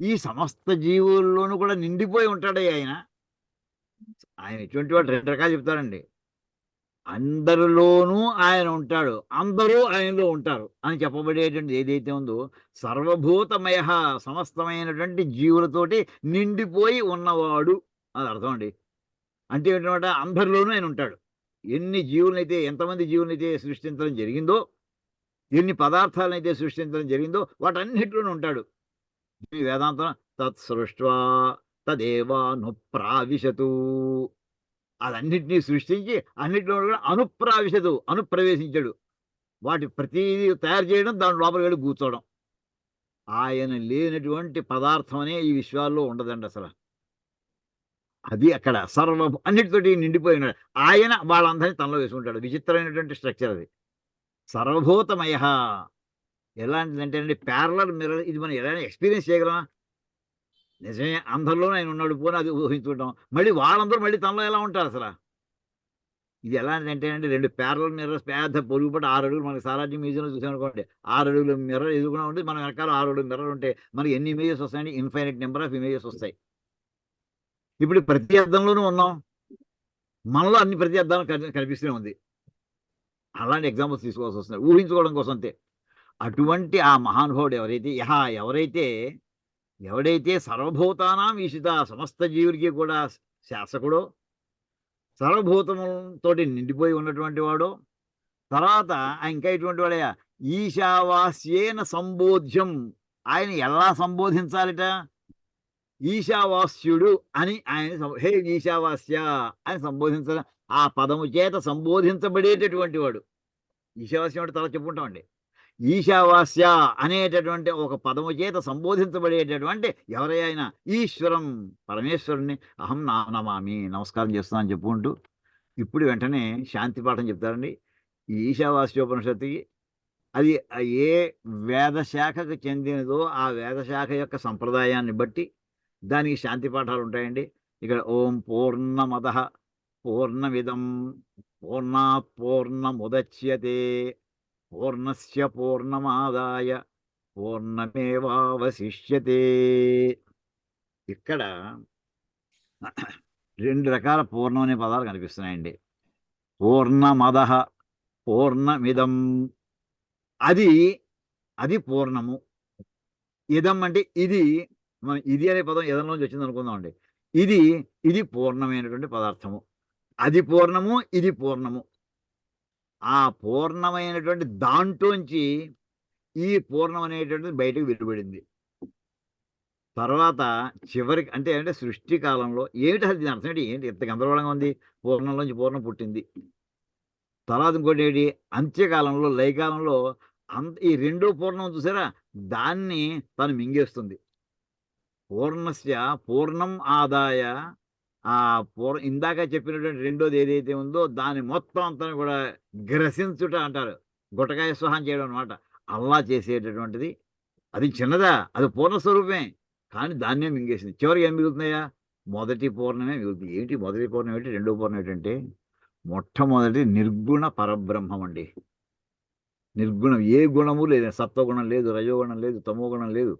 ఈ సమస్త జీవుల్లోనూ కూడా నిండిపోయి ఉంటాడయ్యా ఆయన. ఆయన ఎటువంటి వాడు 2 రకాలు చెప్తారండి. అందరిలోనూ ఆయన ఉంటాడు, అందరూ ఆయనలో ఉంటారు అని చెప్పబడేటువంటి ఏదైతే ఉందో సర్వభూతమయ, సమస్తమైనటువంటి జీవులతోటి నిండిపోయి ఉన్నవాడు అది అర్థం అండి. అంటే ఏంటన్నమాట, అందరిలోనూ ఆయన ఉంటాడు. ఎన్ని జీవులనైతే, ఎంతమంది జీవులనైతే సృష్టించడం జరిగిందో, ఎన్ని పదార్థాలనైతే సృష్టించడం జరిగిందో వాటన్నిటిలోనూ ఉంటాడు. వేదాంతం తత్సృష్ట్వా తదేవానుప్రావిశతు, అదన్నిటినీ సృష్టించి అన్నిటిలో కూడా అనుప్రావిశతు, అనుప్రవేశించాడు. వాటి ప్రతిదీ తయారు చేయడం, దాని లోపలికి వెళ్ళి కూర్చోవడం. ఆయన లేనటువంటి పదార్థం అనే ఈ విశ్వాల్లో ఉండదండి అసలు. అది అక్కడ అన్నిటితోటి నిండిపోయి ఉన్నాడు ఆయన. వాళ్ళందరినీ తనలో వేసుకుంటాడు. విచిత్రమైనటువంటి స్ట్రక్చర్ అది. సర్వభూతమయ ఎలాంటిదంటే అండి, ప్యారలల్ మిర్రర్. ఇది మనం ఎలా ఎక్స్పీరియన్స్ చేయగలమా? నిజమే, అందరిలోనూ ఆయన ఉన్నాడు, పోనీ అది ఊహించుకుంటాం. మళ్ళీ వాళ్ళందరూ మళ్ళీ తనలో ఎలా ఉంటారు అసలు? ఇది ఎలాంటిదంటే అండి, 2 ప్యారలల్ మిర్రర్స్, పెద్ద పొరుగుపడి 6 అడుగులు. మనకి సాలార్జీ మ్యూజియంలో చూసామనుకోండి, 6 అడుగుల మిర్రర్ ఎదుగునా ఉంటుంది, మన వెనకాల 6 అడుగుల మిర్రర్ ఉంటే మనకి ఎన్ని ఇమేజెస్ వస్తాయండి? ఇన్ఫైనైట్ నెంబర్ ఆఫ్ ఇమేజెస్ వస్తాయి. ఇప్పుడు ప్రతి అర్థంలోనూ ఉన్నాం, మనలో అన్ని ప్రతి అర్థాలు కనిపిస్తూనే ఉంది. అలాంటి ఎగ్జాంపుల్స్ తీసుకోవాల్సి వస్తుంది, ఊహించుకోవడం కోసం అంతే. అటువంటి ఆ మహానుభావుడు ఎవడైతే సర్వభూతానాం ఈశిత, సమస్త జీవుడికి కూడా శాసకుడో, సర్వభూతములతోటి నిండిపోయి ఉన్నటువంటి వాడు. తర్వాత ఇంకా ఇటువంటి వాడయ్యా, ఈశావాస్యేన సంబోధ్యం. ఆయన ఎలా సంబోధించాలిట? ఈశావాస్యుడు అని ఆయన హే ఈశావాస్య అని సంబోధించడం, ఆ పదము చేత సంబోధించబడేటటువంటి వాడు. ఈశావాస్యం అంటే తల చెప్పుకుంటామండి. ఈశావాస్య అనేటటువంటి ఒక పదము చేత సంబోధించబడేటటువంటి ఎవరైనా ఈశ్వరం, పరమేశ్వరుణ్ణి అహం నమామి, నమస్కారం చేస్తున్నాను చెప్పుకుంటూ ఇప్పుడు వెంటనే శాంతి పాఠం చెప్తారండి. ఈ ఈశావాస్యోపనిషత్తుకి అది ఏ వేదశాఖకు చెందినదో ఆ వేదశాఖ యొక్క సంప్రదాయాన్ని బట్టి దానికి శాంతి పాఠాలు ఉంటాయండి. ఇక్కడ ఓం పూర్ణమద పూర్ణమిదం పూర్ణాత్ పూర్ణముదచ్యతే పూర్ణస్య పూర్ణమాదాయ పూర్ణమేవావశిష్యతే. ఇక్కడ 2 రకాల పూర్ణం అనే పదాలు కనిపిస్తున్నాయండి. పూర్ణమద పూర్ణమిదం, అది పూర్ణము. ఇదం అంటే ఇది, మనం ఇది అనే పదం ఇదంలోంచి వచ్చింది అనుకుందామండి. ఇది పూర్ణమైనటువంటి పదార్థము. అది పూర్ణము, ఇది పూర్ణము. ఆ పూర్ణమైనటువంటి దాంట్లోంచి ఈ పూర్ణం అనేటువంటిది బయటకు వెలువడింది. తర్వాత చివరికి అంటే సృష్టి కాలంలో ఏమిటి అసలు దీని అర్థం ఏంటి? ఏంటి ఎంత గందరగోళంగా ఉంది? పూర్ణంలోంచి పూర్ణం పుట్టింది. తర్వాత ఇంకోటి ఏంటి? అంత్యకాలంలో లయకాలంలో ఈ రెండో పూర్ణం చూసారా, దాన్ని తను మింగేస్తుంది. పూర్ణస్య పూర్ణం ఆదాయ, ఆ ఇందాక చెప్పినటువంటి రెండోది ఏదైతే ఉందో దాని మొత్తం అంతా కూడా గ్రసించుట అంటారు, గుటకాయ స్వహం చేయడం అనమాట. అలా చేసేటటువంటిది అది చిన్నదా, అది పూర్ణ స్వరూపమే, కానీ దాన్నే మింగేసింది. చివరికి ఏం మిగులుతున్నాయా? మొదటి పూర్ణమే మిగులుతుంది. ఏంటి మొదటి పూర్ణం ఏంటి, రెండో పూర్ణం ఏంటంటే మొట్టమొదటి నిర్గుణ పరబ్రహ్మం అండి. నిర్గుణం, ఏ గుణము లేదు, సత్వగుణం లేదు, రజోగుణం లేదు, తమోగుణం లేదు,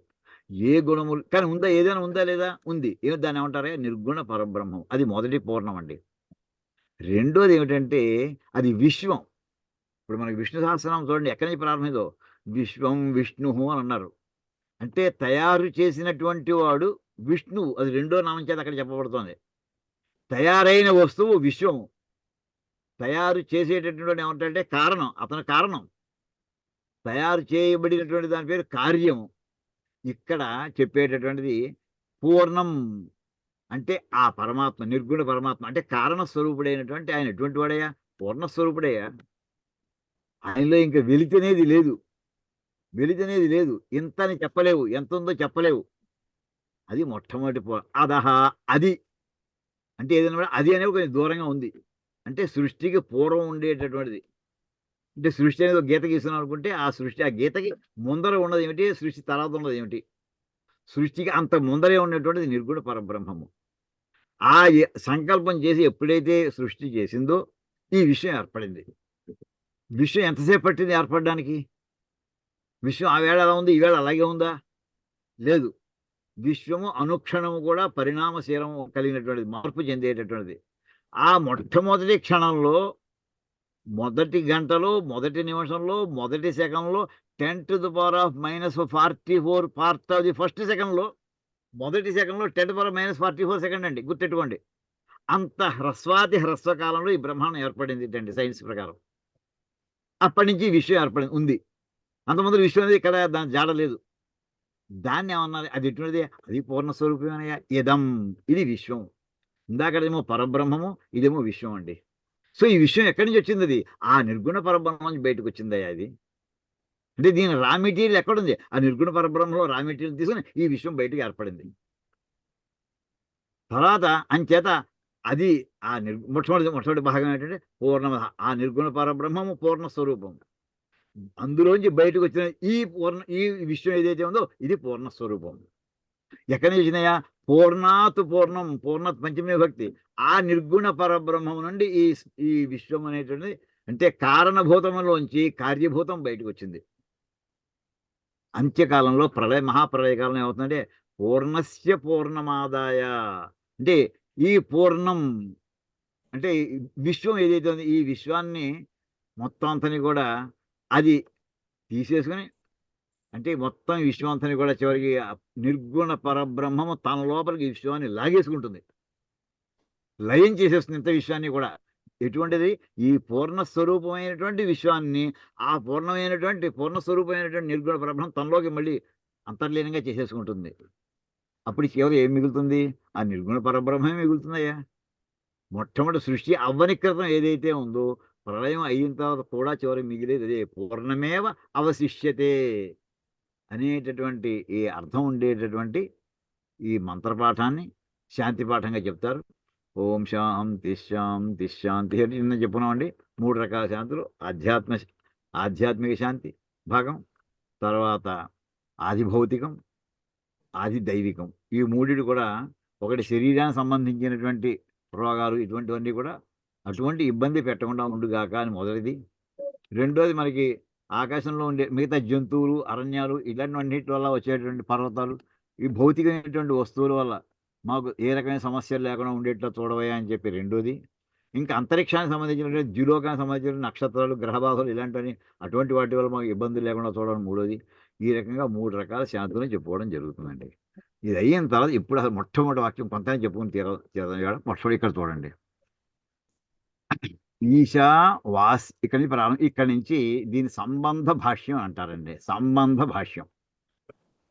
ఏ గుణము. కానీ ఉందా? ఏదైనా ఉందా లేదా? ఉంది. దాన్ని ఏమంటారా? నిర్గుణ పరబ్రహ్మం. అది మొదటి పూర్ణం అండి. రెండోది ఏమిటంటే అది విశ్వం. ఇప్పుడు మనకి విష్ణు సహస్రనామం చూడండి, ఎక్కడి నుంచి ప్రారంభమైందో, విశ్వం విష్ణు అని అన్నారు. అంటే తయారు చేసినటువంటి వాడు విష్ణువు, అది రెండో నామం చేత అక్కడ చెప్పబడుతోంది. తయారైన వస్తువు విశ్వము, తయారు చేసేటటువంటి ఏమంటే కారణం, అతని కారణం, తయారు చేయబడినటువంటి దాని పేరు కార్యము. ఇక్కడ చెప్పేటటువంటిది పూర్ణం అంటే ఆ పరమాత్మ, నిర్గుణ పరమాత్మ అంటే కారణస్వరూపుడైనటువంటి ఆయన. ఎటువంటి వాడయ్యా? పూర్ణస్వరూపుడయ్యా. ఆయనలో ఇంకా వెలితనేది లేదు, వెలితనేది లేదు. ఇంత అని చెప్పలేవు, ఎంత ఉందో చెప్పలేవు. అది మొట్టమొదటి అదహ, అది అంటే ఏదైనా అది అనేది కొంచెం దూరంగా ఉంది. అంటే సృష్టికి పూర్వం ఉండేటటువంటిది. అంటే సృష్టి అనేది ఒక గీత గీస్తున్నాం అనుకుంటే ఆ సృష్టి, ఆ గీతకి ముందర ఉన్నది ఏమిటి, సృష్టి తర్వాత ఉన్నది ఏమిటి? సృష్టికి అంత ముందరే ఉన్నటువంటిది నిర్గుణ పరబ్రహ్మము. ఆ సంకల్పం చేసి ఎప్పుడైతే సృష్టి చేసిందో ఈ విషయం ఏర్పడింది. విషయం ఎంతసేపు పట్టింది ఏర్పడడానికి? విశ్వం ఆ వేళ ఎలా ఉంది, ఈవేళ అలాగే ఉందా? లేదు. విశ్వము అనుక్షణము కూడా పరిణామశీలము కలిగినటువంటిది, మార్పు చెందేటటువంటిది. ఆ మొట్టమొదటి క్షణంలో, మొదటి గంటలో, మొదటి నిమిషంలో, మొదటి సెకండ్లో 10⁻⁻⁴ పార్ట్ ఆఫ్ ది ఫస్ట్ సెకండ్లో, మొదటి సెకండ్లో 10⁻⁴ సెకండ్ అండి, గుర్తెట్టుకోండి. అంత హ్రస్వాతి హ్రస్వకాలంలో ఈ బ్రహ్మాండం ఏర్పడింది అండి సైన్స్ ప్రకారం. అప్పటి నుంచి ఈ విశ్వం ఏర్పడింది ఉంది. అంతకుముందు విశ్వం అనేది ఇక్కడ దాని జాడ లేదు. దాన్ని ఏమన్నారు? అది ఎటువంటిది? అది పూర్ణస్వరూపమేనయ్యా. ఇదం, ఇది విశ్వం. ఇందాకడేమో పరబ్రహ్మము, ఇదేమో విశ్వం అండి. సో ఈ విషయం ఎక్కడి నుంచి వచ్చింది? అది ఆ నిర్గుణ పరబ్రహ్మం నుంచి బయటకు వచ్చిందయ్యా అది. అంటే దీని రా మెటీరియల్ ఎక్కడుంది? ఆ నిర్గుణ పరబ్రహ్మంలో రా మెటీరియల్ తీసుకుని ఈ విషయం బయటకు ఏర్పడింది. తర్వాత అంచేత అది ఆ మొట్టమొదటి భాగం ఏంటంటే పూర్ణమ, ఆ నిర్గుణ పరబ్రహ్మము పూర్ణ స్వరూపం. అందులోంచి బయటకు వచ్చిన ఈ విషయం ఏదైతే ఉందో ఇది పూర్ణ స్వరూపం. ఎక్కడి నుంచి వచ్చినాయా? పూర్ణాత్ పూర్ణం, పూర్ణత్ పంచమీ విభక్తి. ఆ నిర్గుణ పరబ్రహ్మం నుండి ఈ విశ్వం అనేటువంటిది అంటే కారణభూతంలోంచి కార్యభూతం బయటకు వచ్చింది. అంత్యకాలంలో మహాప్రళయకాలం ఏమవుతుందంటే పూర్ణస్య పూర్ణమాదాయ, అంటే ఈ పూర్ణం అంటే విశ్వం ఏదైతే ఉంది ఈ విశ్వాన్ని మొత్తం అంతని కూడా అది తీసేసుకుని, అంటే మొత్తం విశ్వాంతని కూడా చివరికి నిర్గుణ పరబ్రహ్మము తన లోపలికి విశ్వాన్ని లాగేసుకుంటుంది, లయం చేసేస్తుంది ఇంత విశ్వాన్ని కూడా. ఎటువంటిది? ఈ పూర్ణస్వరూపమైనటువంటి విశ్వాన్ని ఆ పూర్ణస్వరూపమైనటువంటి నిర్గుణ పరబ్రహ్మం తనలోకి మళ్ళీ అంతర్లీనంగా చేసేసుకుంటుంది. అప్పుడు కేవలం ఏం మిగులుతుంది? ఆ నిర్గుణ పరబ్రహ్మమే మిగులుతుందయ్యా. మొట్టమొదటి సృష్టి అవ్వని క్రితం ఏదైతే ఉందో ప్రళయం అయిన తర్వాత కూడా చివరికి మిగిలేది అదే, పూర్ణమేవ అవశిష్యతే అనేటటువంటి ఈ అర్థం ఉండేటటువంటి ఈ మంత్రపాఠాన్ని శాంతి పాఠంగా చెప్తారు. ఓం శాంతి శాంతి శాంతి అని నిన్న చెప్పుకున్నామండి. 3 రకాల శాంతులు: ఆధ్యాత్మిక శాంతి, భాగం, తర్వాత ఆది భౌతికం, ఆది దైవికం. ఈ మూడిటి కూడా ఒకటి శరీరానికి సంబంధించినటువంటి రోగాలు ఇటువంటివన్నీ కూడా అటువంటి ఇబ్బంది పెట్టకుండా ఉండుగాక అని మొదటిది. రెండోది మనకి ఆకాశంలో ఉండే మిగతా జంతువులు, అరణ్యాలు ఇలాంటివన్నిటి వల్ల వచ్చేటువంటి పర్వతాలు, ఈ భౌతికమైనటువంటి వస్తువుల వల్ల మాకు ఏ రకమైన సమస్యలు లేకుండా ఉండేట్లా చూడవయ్యా అని చెప్పి రెండోది. ఇంకా అంతరిక్షానికి సంబంధించినటువంటి ద్యులోకానికి సంబంధించిన నక్షత్రాలు, గ్రహబాధలు ఇలాంటివన్నీ అటువంటి వాటి వల్ల మాకు ఇబ్బందులు లేకుండా చూడడం మూడోది. ఈ రకంగా 3 రకాల శాంతులను చెప్పుకోవడం జరుగుతుందండి. ఇది అయిన తర్వాత ఇప్పుడు అసలు మొట్టమొదటి వాక్యం కొంత చెప్పుకుని తీరదాం. మొట్టమొదటి ఇక్కడ చూడండి. ఈశా వాస్ ఇక్కడి నుంచి ప్రారంభం. ఇక్కడి నుంచి దీని సంబంధ భాష్యం అంటారండి. సంబంధ భాష్యం.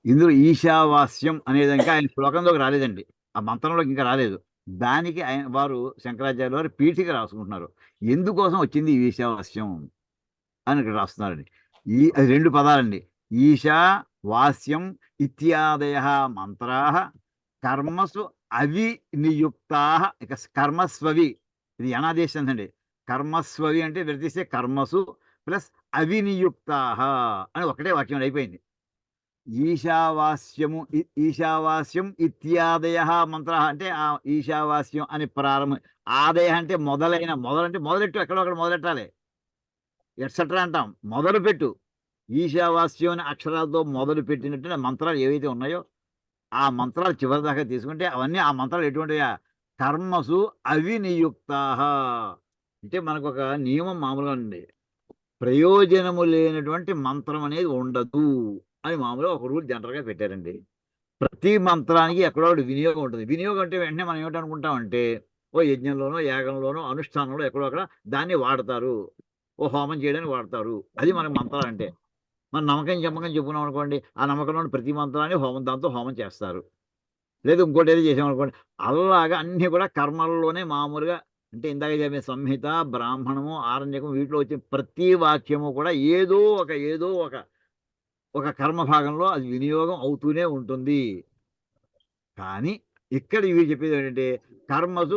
ఇందులో ఈశావాస్యం అనేది ఇంకా ఆయన శ్లోకంలోకి రాలేదండి, ఆ మంత్రంలోకి ఇంకా రాలేదు. దానికి ఆయన వారు శంకరాచార్య వారు పీఠిక రాసుకుంటున్నారు. ఎందుకోసం వచ్చింది ఈ ఈశావాస్యం అని ఇక్కడ రాస్తున్నారండి. అది 2 పదాలండి. ఈశా వాస్యం ఇత్యాదయ మంత్రా కర్మసు అవినియుక్తా. ఇక కర్మస్వవి, ఇది అనాదేశం అండి. కర్మస్వవి అంటే విడతీస్తే కర్మసు ప్లస్ అవినియుక్తా అని ఒకటే వాక్యం అయిపోయింది. ఈశావాస్యం ఇత్యాదయ మంత్ర అంటే ఆ ఈశావాస్యం అని ప్రారంభం. ఆదయ అంటే మొదలైన, మొదలంటే మొదలెట్టు, ఎక్కడొక్కడ మొదలెట్టాలి, ఎట్సెట్రా అంటాం, మొదలుపెట్టు. ఈశావాస్యం అనే అక్షరాలతో మొదలు పెట్టినట్టు మంత్రాలు ఏవైతే ఉన్నాయో ఆ మంత్రాలు చివరి దాకా తీసుకుంటే అవన్నీ ఆ మంత్రాలు ఎటువంటివా? కర్మసు అవినియుక్తా. అంటే మనకు ఒక నియమం మామూలుగా ఉంది, ప్రయోజనము లేనటువంటి మంత్రం అనేది ఉండదు అని మామూలుగా ఒక రూల్ జనరల్గా పెట్టారండి. ప్రతి మంత్రానికి ఎక్కడో ఒకటి వినియోగం ఉంటుంది. వినియోగం అంటే వెంటనే మనం ఏమిటనుకుంటామంటే ఓ యజ్ఞంలోనో, యాగంలోనో, అనుష్ఠానంలో ఎక్కడో అక్కడ దాన్ని వాడతారు, ఓ హోమం చేయడానికి వాడతారు. అది మనకు మంత్రాలు అంటే. మనం నమ్మకం చెప్పుకున్నాం అనుకోండి, ఆ నమ్మకంలోని ప్రతి మంత్రాన్ని దాంతో హోమం చేస్తారు. లేదు ఇంకోటి ఏదో చేసామనుకోండి. అలాగా అన్నీ కూడా కర్మల్లోనే మామూలుగా, అంటే ఇందాక చెప్పిన సంహిత, బ్రాహ్మణము, ఆరణ్యకం వీటిలో వచ్చిన ప్రతి వాక్యము కూడా ఏదో ఒక కర్మ భాగంలో అది వినియోగం అవుతూనే ఉంటుంది. కానీ ఇక్కడ ఇవి చెప్పేది ఏంటంటే కర్మసు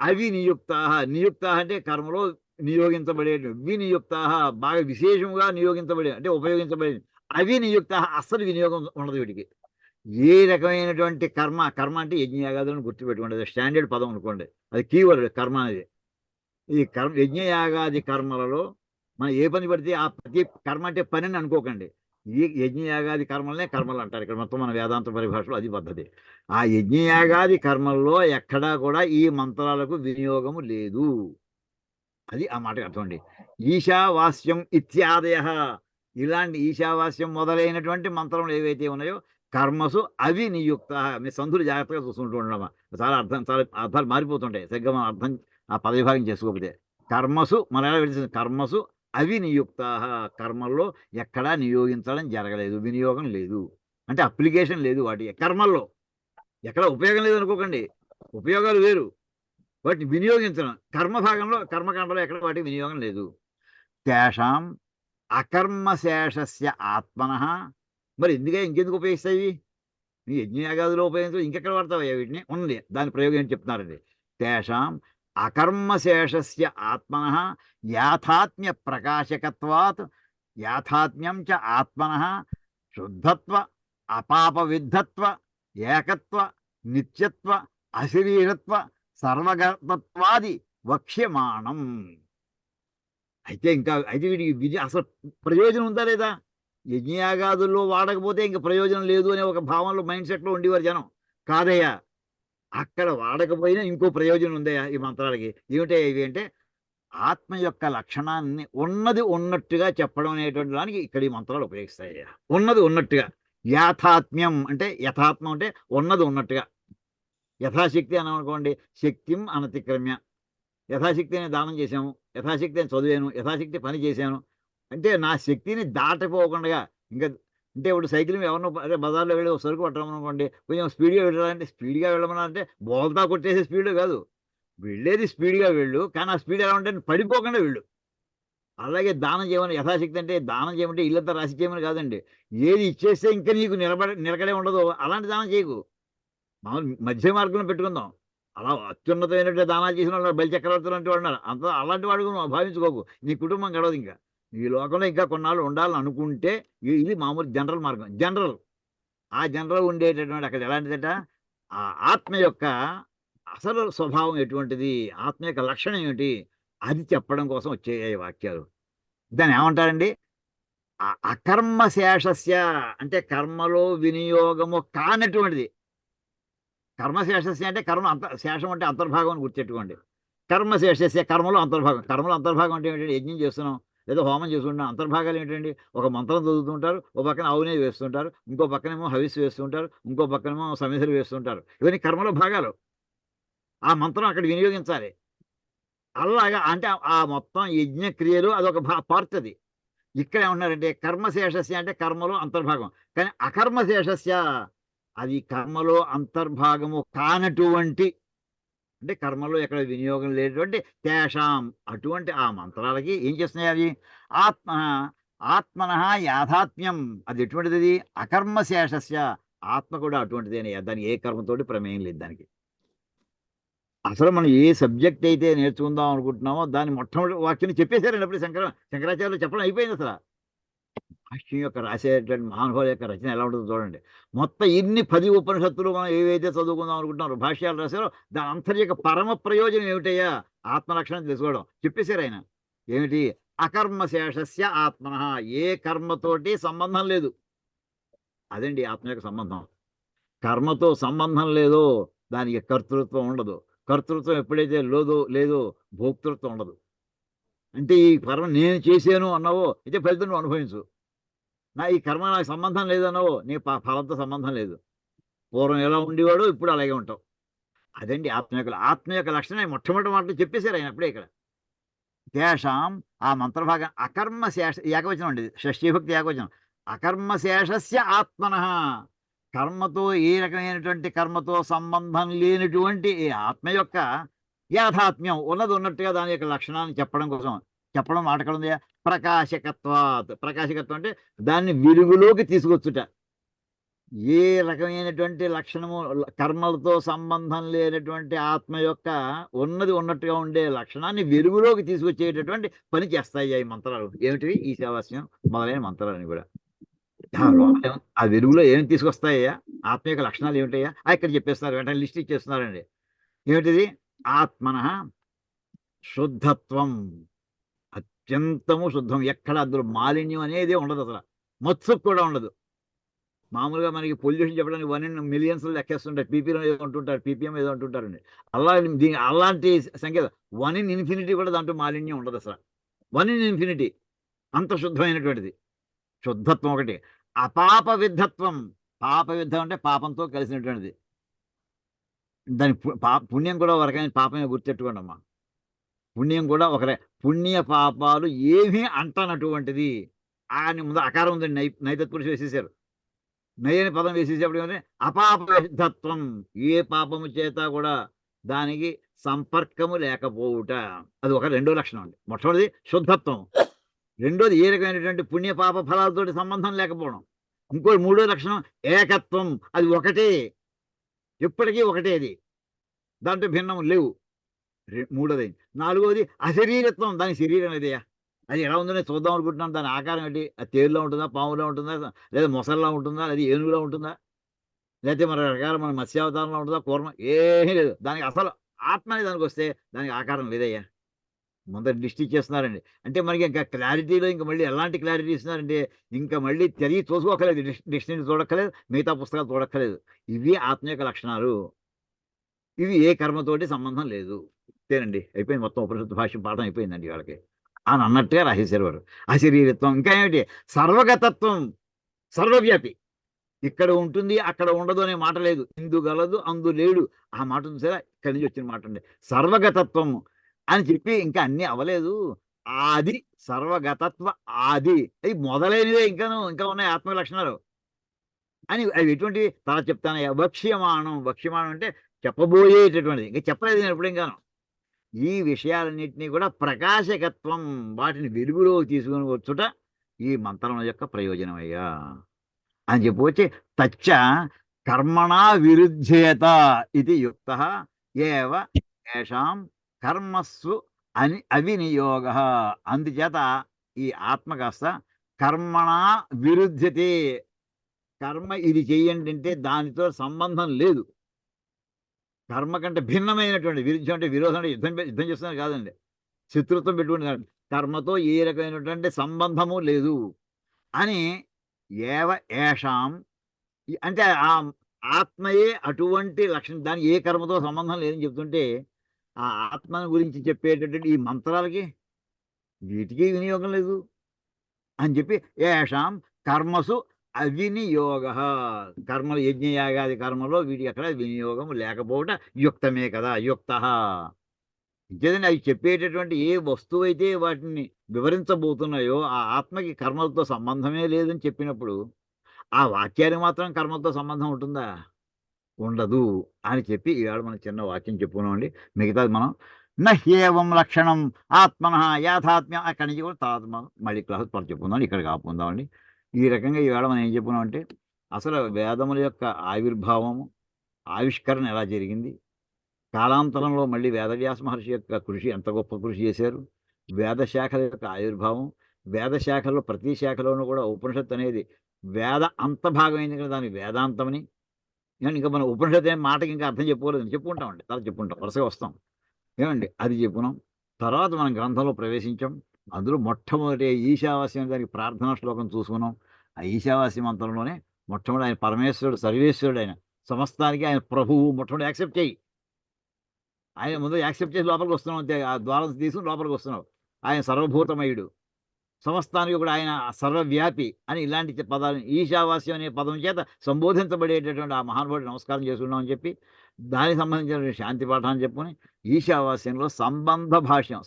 అవినియుక్త. నియుక్త అంటే కర్మలో నియోగించబడే, వినియుక్త బాగా విశేషంగా నియోగించబడే అంటే ఉపయోగించబడేది. అవినియుక్త అస్సలు వినియోగం ఉండదు వీటికి. ఏ రకమైనటువంటి కర్మ అంటే యజ్ఞయాగాదులను గుర్తుపెట్టుకోండి, స్టాండర్డ్ పదం అనుకోండి, అది కీవర్డ్ కర్మ అనేది. ఈ యజ్ఞయాగాది కర్మలలో మనం ఏ పని పడితే ఆ ప్రతి కర్మ అంటే పని అని అనుకోకండి. ఈ యజ్ఞయాగాది కర్మలనే కర్మలు అంటారు ఇక్కడ మొత్తం మన వేదాంత పరిభాషలో అది పద్ధతి. ఆ యజ్ఞయాగాది కర్మల్లో ఎక్కడా కూడా ఈ మంత్రాలకు వినియోగము లేదు. అది ఆ మాటకి అర్థం అండి. ఈశావాస్యం ఇత్యాదయ, ఇలాంటి ఈశావాస్యం మొదలైనటువంటి మంత్రములు ఏవైతే ఉన్నాయో కర్మసు అవినియుక్త. మీ సంధులు జాగ్రత్తగా చూసుకుంటూ ఉండడమా, చాలా అర్థాలు మారిపోతుంటాయి సరిగ్గా మనం అర్థం ఆ పదవిభాగం చేసుకోకపోతే. కర్మసు మన ఎలా విడిచింది, కర్మసు అవినియుక్త, కర్మల్లో ఎక్కడా నియోగించడం జరగలేదు, వినియోగం లేదు అంటే అప్లికేషన్ లేదు వాటి కర్మల్లో. ఎక్కడ ఉపయోగం లేదు అనుకోకండి, ఉపయోగాలు వేరు, వాటిని వినియోగించడం. కర్మకాండలో ఎక్కడ వాటి వినియోగం లేదు. తేషాం అకర్మశేషస్య ఆత్మనః. మరి ఇంకెందుకు ఉపయోగిస్తాయి? నీ యజ్ఞయాగాదులో ఉపయోగించు, ఇంకెక్కడ వాడతావయ్యా వీటిని? ఉంది దాని ప్రయోగం ఏంటి చెప్తున్నారండి. తేషాం అకర్మశేషస్య ఆత్మనః యాథాత్మ్య ప్రకాశకత్వాత్. యాథాత్మ్యం చ ఆత్మనః శుద్ధత్వ, అపాపవిద్ధత్వ, ఏకత్వ, నిత్యత్వ, అశరీరత్వ, సర్వగతత్వాది వక్ష్యమాణం. అయితే వీడికి అసలు ప్రయోజనం ఉందా లేదా? యజ్ఞయాగాదుల్లో వాడకపోతే ఇంక ప్రయోజనం లేదు అనే ఒక భావనలో మైండ్ సెట్లో ఉండేవారు జనం. కాదయ్యా, అక్కడ వాడకపోయినా ఇంకో ప్రయోజనం ఉందయ్యా ఈ మంత్రాలకి. ఏమిటయ్యా ఇవి అంటే ఆత్మ యొక్క లక్షణాన్ని ఉన్నది ఉన్నట్టుగా చెప్పడం అనేటువంటి దానికి ఇక్కడ ఈ మంత్రాలు ఉపయోగిస్తాయ్యా. ఉన్నది ఉన్నట్టుగా. యాథాత్మ్యం అంటే యథాత్మం అంటే ఉన్నది ఉన్నట్టుగా. యథాశక్తి అని అనుకోండి, శక్తిం అనతిక్రమ్య. యథాశక్తి అని దానం చేశాము, యథాశక్తి అని చదివాను, యథాశక్తి పని చేశాను అంటే నా శక్తిని దాటిపోకుండా. ఇంకా అంటే ఇప్పుడు సైకిల్ ఎవరినో అదే బజార్లో వెళ్ళి సరుకు పట్టమనుకోండి, కొంచెం స్పీడ్గా వెళ్ళాలంటే స్పీడ్గా వెళ్ళమన్నా అంటే బోల్తా కొట్టేసే స్పీడ్ కాదు, వెళ్ళేది స్పీడ్గా వెళ్ళు, కానీ ఆ స్పీడ్ ఎలా ఉంటే పడిపోకుండా వెళ్ళు. అలాగే దానం చేయమని యథాశక్తి అంటే దానం చేయమంటే ఇల్లంతా రాసి చేయమని కాదండి. ఏది ఇచ్చేస్తే ఇంకా నీకు నిలకడే ఉండదు అలాంటి దానం చేయకు. మామూలు మధ్య మార్గంలో పెట్టుకుందాం. అలా అత్యున్నతమైనటువంటి దానాలు చేసిన వాళ్ళు బలి చక్రవర్తులు అంటే ఉన్నారు, అలాంటి వాడు భావించుకోకు, నీ కుటుంబం గడవదు ఇంకా. ఈ లోకంలో ఇంకా కొన్నాళ్ళు ఉండాలని అనుకుంటే ఇది మామూలు జనరల్ మార్గం. జనరల్ ఆ జనరల్ ఉండేటటువంటి అక్కడ ఎలాంటిదట, ఆ ఆత్మ యొక్క అసలు స్వభావం ఎటువంటిది, ఆత్మ యొక్క లక్షణం ఏమిటి, అది చెప్పడం కోసం వచ్చే వాక్యాలు. దాన్ని ఏమంటారండి, అకర్మ శేషస్య అంటే కర్మలో వినియోగము కానటువంటిది. కర్మశేషస్య అంటే కర్మ శేషం అంటే అంతర్భాగం అని గుర్తెట్టుకోండి. కర్మశేషస్య కర్మలో అంతర్భాగం. కర్మలో అంతర్భాగం అంటే ఏంటంటే యజ్ఞం చేస్తున్నాం లేదా హోమం చేసుకుంటున్నాం. అంతర్భాగాలు ఏంటండి, ఒక మంత్రం చదువుతుంటారు, ఒక పక్కన అవునే వేస్తుంటారు, ఇంకో పక్కనేమో హవిస్సు వేస్తుంటారు, ఇంకో పక్కనేమో సమిధులు వేస్తుంటారు. ఇవన్నీ కర్మలో భాగాలు. ఆ మంత్రం అక్కడ వినియోగించాలి. అలాగా అంటే ఆ మొత్తం యజ్ఞ క్రియలు అదొక పార్ట్ అది. ఇక్కడ ఏమన్నారంటే కర్మశేషస్య అంటే కర్మలో అంతర్భాగం. కానీ అకర్మశేషస్య అది కర్మలో అంతర్భాగము కానటువంటి, అంటే కర్మలో ఎక్కడ వినియోగం లేనటువంటి తేషాం అటువంటి ఆ మంత్రాలకి ఏం చేస్తున్నాయి అవి, ఆత్మన యాథాత్మ్యం. అది ఎటువంటిది, అది అకర్మశేషస్య ఆత్మ కూడా అటువంటిదేనే. దానికి ఏ కర్మతోటి ప్రమేయం లేదు దానికి. అసలు మనం ఏ సబ్జెక్ట్ అయితే నేర్చుకుందాం అనుకుంటున్నామో దాన్ని మొట్టమొదటి వాక్యం చెప్పేశారండి. అప్పుడు శంకరాచార్యులు చెప్పడం అయిపోయింది. అసలు భాష్యం యొక్క రాసేటువంటి మహానుభావుల యొక్క రచన ఎలా ఉంటుందో చూడండి. మొత్తం ఇన్ని 10 ఉపనిషత్తులు మనం ఏవైతే చదువుకుందాం అనుకుంటున్నారో భాష్యాలు రాశారో దాని అంతటి యొక్క పరమ ప్రయోజనం ఏమిటయ్యా, ఆత్మలక్షణం తెలుసుకోవడం చెప్పేశారు ఆయన. ఏమిటి, అకర్మశేషస్య ఆత్మన, ఏ కర్మతోటి సంబంధం లేదు. అదండి ఆత్మ యొక్క సంబంధం. కర్మతో సంబంధం లేదో దానికి కర్తృత్వం ఉండదు. కర్తృత్వం ఎప్పుడైతే లేదో భోక్తృత్వం ఉండదు. అంటే ఈ కర్మ నేను చేశాను అన్నావో అయితే ఫలితం నువ్వు అనుభవించు. ఈ కర్మ నాకు సంబంధం లేదన్నావో నీ ఫలంతో సంబంధం లేదు. పూర్వం ఎలా ఉండేవాడో ఇప్పుడు అలాగే ఉంటావు. అదండి ఆత్మ యొక్క లక్షణం మొట్టమొదటి మాటలు చెప్పేశారు ఆయన అప్పుడే. ఇక్కడ తేషాం ఆ మంత్రభాగం అకర్మశేష ఏకవచనం అండి, షష్ఠీభక్తి ఏకవచనం. అకర్మశేషస్య ఆత్మన, కర్మతో ఏ రకమైనటువంటి కర్మతో సంబంధం లేనటువంటి ఈ ఆత్మ యొక్క యాథాత్మ్యం ఉన్నది ఉన్నట్టుగా దాని యొక్క లక్షణాన్ని చెప్పడం కోసం చెప్పడం మాట ఎక్కడ ఉంది, ప్రకాశకత్వాత్. ప్రకాశకత్వం అంటే దాన్ని వెలుగులోకి తీసుకొచ్చుట. ఏ రకమైనటువంటి లక్షణము కర్మలతో సంబంధం లేనటువంటి ఆత్మ యొక్క ఉన్నది ఉన్నట్టుగా ఉండే లక్షణాన్ని వెలుగులోకి తీసుకొచ్చేటటువంటి పని చేస్తాయి ఈ మంత్రాలు. ఏమిటివి, ఈ శావాస్యం మొదలైన మంత్రాలని కూడా. ఆ వెలుగులో ఏమి తీసుకొస్తాయ్యా, ఆత్మ యొక్క లక్షణాలు ఏమిటయ్యా ఇక్కడ చెప్పేస్తున్నారు. వెంటనే లిస్ట్ ఇచ్చేస్తున్నారండి. ఏమిటిది, ఆత్మన శుద్ధత్వం, అత్యంతము శుద్ధం. ఎక్కడ అందులో మాలిన్యం అనేది ఉండదు, అసలు మత్సు కూడా ఉండదు. మామూలుగా మనకి పొల్యూషన్ చెప్పడానికి 1 in millions లెక్కేస్తుంటారు, పీపీలో ఏదో అంటుంటారు, పీపీఎం ఏదో అంటుంటారండి. అలాంటి సంఖ్య 1 in infinity కూడా దాంట్లో మాలిన్యం ఉండదు అసలు. 1 in infinity అంత శుద్ధమైనటువంటిది శుద్ధత్వం ఒకటి. అపాప విద్ధత్వం, పాప విద్ధం అంటే పాపంతో కలిసినటువంటిది. దాని పుణ్యం కూడా ఒక రకమైన పాపమే, గుర్తెట్టుకోండి అమ్మా. పుణ్యం కూడా ఒకరే, పుణ్య పాపాలు ఏమీ అంటనటువంటిది. అని ముందు అకారం ఉందండి, నైతత్పురుషు వేసేసారు. నయని పదం వేసేసేప్పుడు ఏమంటే అపాప విద్ధత్వం, ఏ పాపము చేత కూడా దానికి సంపర్కము లేకపోవుట. అది ఒక రెండో లక్షణం అండి. మొట్టమొదటిది శుద్ధత్వం, రెండోది ఏ రకమైనటువంటి పుణ్య పాప ఫలాలతోటి సంబంధం లేకపోవడం. ఇంకో మూడో లక్షణం ఏకత్వం, అది ఒకటే, ఎప్పటికీ ఒకటే, అది దాంట్లో భిన్నం లేవు. మూడోది. నాలుగోది అశరీరత్వం, దాని శరీరం అదయ్యా. అది ఎలా ఉందో చూద్దాం అనుకుంటున్నాను. దాని ఆకారం ఏంటి, అది తేలులో ఉంటుందా, పాములో ఉంటుందా, లేదా మొసల్లా ఉంటుందా, అది ఏనుగులా ఉంటుందా, లేకపోతే మన రకాల మన మత్స్యావతారంలో ఉంటుందా, కూర్మ, ఏమీ లేదు. దానికి అసలు ఆత్మ అనే దానికి వస్తే దానికి ఆకారం లేదయ్యా. ముందర లిస్ట్ ఇచ్చేస్తున్నారండి. అంటే మనకి ఇంకా క్లారిటీలో ఇంకా మళ్ళీ ఎలాంటి క్లారిటీ ఇస్తున్నారంటే ఇంకా మళ్ళీ తిరిగి చూసుకోకలేదు, డిక్షనరీ చూడక్కలేదు, మిగతా పుస్తకాలు చూడక్కలేదు. ఇవి ఆత్మ యొక్క లక్షణాలు. ఇవి ఏ కర్మతోటి సంబంధం లేదు. అంతేనండి, అయిపోయింది. మొత్తం ఉపనిషత్తు భాష్యం పాఠం అయిపోయిందండి వాళ్ళకి అని అన్నట్టుగా రాసేశారు వారు. అశరీరత్వం, ఇంకా ఏమిటి, సర్వగతత్వం, సర్వవ్యాపి. ఇక్కడ ఉంటుంది అక్కడ ఉండదు అనే మాట లేదు. ఇందు గలదు అందు లేడు ఆ మాట ఉంది సరే, ఇక్కడి నుంచి వచ్చిన మాట అండి. సర్వగతత్వం అని చెప్పి ఇంకా అన్నీ అవ్వలేదు. ఆది, సర్వగతత్వ ఆది, అవి మొదలైనవే ఇంకా ఉన్నాయి ఆత్మ లక్షణాలు అని. అవి ఎటువంటి తర్వాత చెప్తాను. వక్ష్యమాణం, వక్ష్యమాణం అంటే చెప్పబోయేటటువంటిది, ఇంకా చెప్పలేదు నేను ఎప్పుడు. ఇంకాను ఈ విషయాలన్నింటినీ కూడా ప్రకాశకత్వం, వాటిని వెలుగులో తీసుకొని వచ్చుట ఈ మంత్రం యొక్క ప్రయోజనం అయ్యా అని చెప్పొచ్చి, తచ్చ కర్మణా విరుధ్యేత ఇది యుక్త ఏవ ఏషాం కర్మస్సు అవినియోగ. అందుచేత ఈ ఆత్మ కాస్త కర్మణ విరుద్ధ్యతే. కర్మ ఇది చెయ్యండి అంటే దానితో సంబంధం లేదు. కర్మ కంటే భిన్నమైనటువంటి విరుద్ధం అంటే విరోధం అంటే యుద్ధం చేస్తున్నారు కాదండి, శత్రుత్వం పెట్టుకుని కాదు. కర్మతో ఏ రకమైనటువంటి సంబంధము లేదు అని ఏవ ఏషాం అంటే ఆ ఆత్మయే అటువంటి లక్షణం, దానికి ఏ కర్మతో సంబంధం లేదని చెప్తుంటే ఆ ఆత్మను గురించి చెప్పేటటువంటి ఈ మంత్రాలకి వీటికి వినియోగం లేదు అని చెప్పి ఏషాం కర్మసు అవినియోగ. కర్మలు యజ్ఞయాగాది కర్మలో వీటికి ఎక్కడ వినియోగం లేకపోవట యుక్తమే కదా. యుక్త ఇంకేదండి అవి చెప్పేటటువంటి ఏ వస్తువు అయితే వాటిని వివరించబోతున్నాయో ఆ ఆత్మకి కర్మలతో సంబంధమే లేదని చెప్పినప్పుడు ఆ వాక్యానికి మాత్రం కర్మలతో సంబంధం ఉంటుందా? ఉండదు అని చెప్పి ఈవేళ మనం చిన్న వాక్యం చెప్పుకున్నామండి. మిగతాది మనం నహ్యేవం లక్షణం ఆత్మన యాథాత్మ్యం అక్కడి నుంచి కూడా తర్వాత మనం మళ్ళీ క్లాస్ పని చెప్పుకుందాం. ఇక్కడ కాపుకుందామండి. ఈ రకంగా ఈవేళ మనం ఏం చెప్పుకున్నామంటే అసలు వేదముల యొక్క ఆవిర్భావము, ఆవిష్కరణ ఎలా జరిగింది, కాలాంతరంలో మళ్ళీ వేదవ్యాస మహర్షి యొక్క కృషి ఎంత గొప్ప కృషి చేశారు, వేదశాఖల యొక్క ఆవిర్భావం, వేదశాఖలో ప్రతి శాఖలోనూ కూడా ఉపనిషత్తు అనేది వేద అంతభాగమైంది కదా, దాని వేదాంతమని. ఇంకా మనం ఉపనిషత్తు అనే మాటకి ఇంకా అర్థం చెప్పుకోలేదు, చెప్పుకుంటామండి, తర్వాత చెప్పుకుంటాం, వరుసగా వస్తాం ఏమండి. అది చెప్పుకున్నాం. తర్వాత మనం గ్రంథంలో ప్రవేశించాం. అందులో మొట్టమొదటి ఈశావాస్యం దానికి ప్రార్థనా శ్లోకం చూసుకున్నాం. ఆ ఈశావాస్య మంత్రంలోనే మొట్టమొదటి ఆయన పరమేశ్వరుడు, సర్వేశ్వరుడు, ఆయన సమస్తానికి ఆయన ప్రభువు. మొట్టమొదటి యాక్సెప్ట్ చేయి, ఆయన ముందు యాక్సెప్ట్ చేసి లోపలికి వస్తున్నాం అంతే. ఆ ద్వారం తీసుకుని లోపలికి వస్తున్నావు. ఆయన సర్వభూతమయుడు, సమస్తానికి కూడా ఆయన సర్వవ్యాపి అని ఇలాంటి పదాలు ఈశావాస్యం అనే పదం చేత సంబోధించబడేటటువంటి ఆ మహానుభావుడు నమస్కారం చేసుకున్నామని చెప్పి దానికి సంబంధించిన శాంతి పాఠాన్ని చెప్పుకొని ఈశావాస్యంలో సంబంధ భాష్యం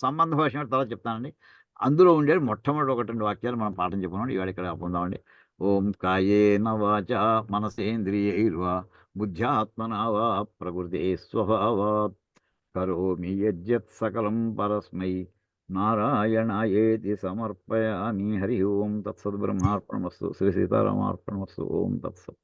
తర్వాత చెప్తానండి. అందులో ఉండే మొట్టమొదటి 1-2 వాక్యాలు మనం పాఠం చెప్పుకున్నాం. ఇవాళ ఇక్కడ పొందామండి. ఓం కాయేన వాచా మనసేంద్రియైర్వా బుద్ధ్యాత్మనా వా ప్రకృతే స్వభావాత్ కరోమి యజ్జత్ సకలం పరస్మై నారాయణాయేతి సమర్పయామి. హరి ఓం తత్సత్. బ్రహ్మార్పణమస్తు. శ్రీ సీతారామార్పణమస్తు. ఓం తత్సత్.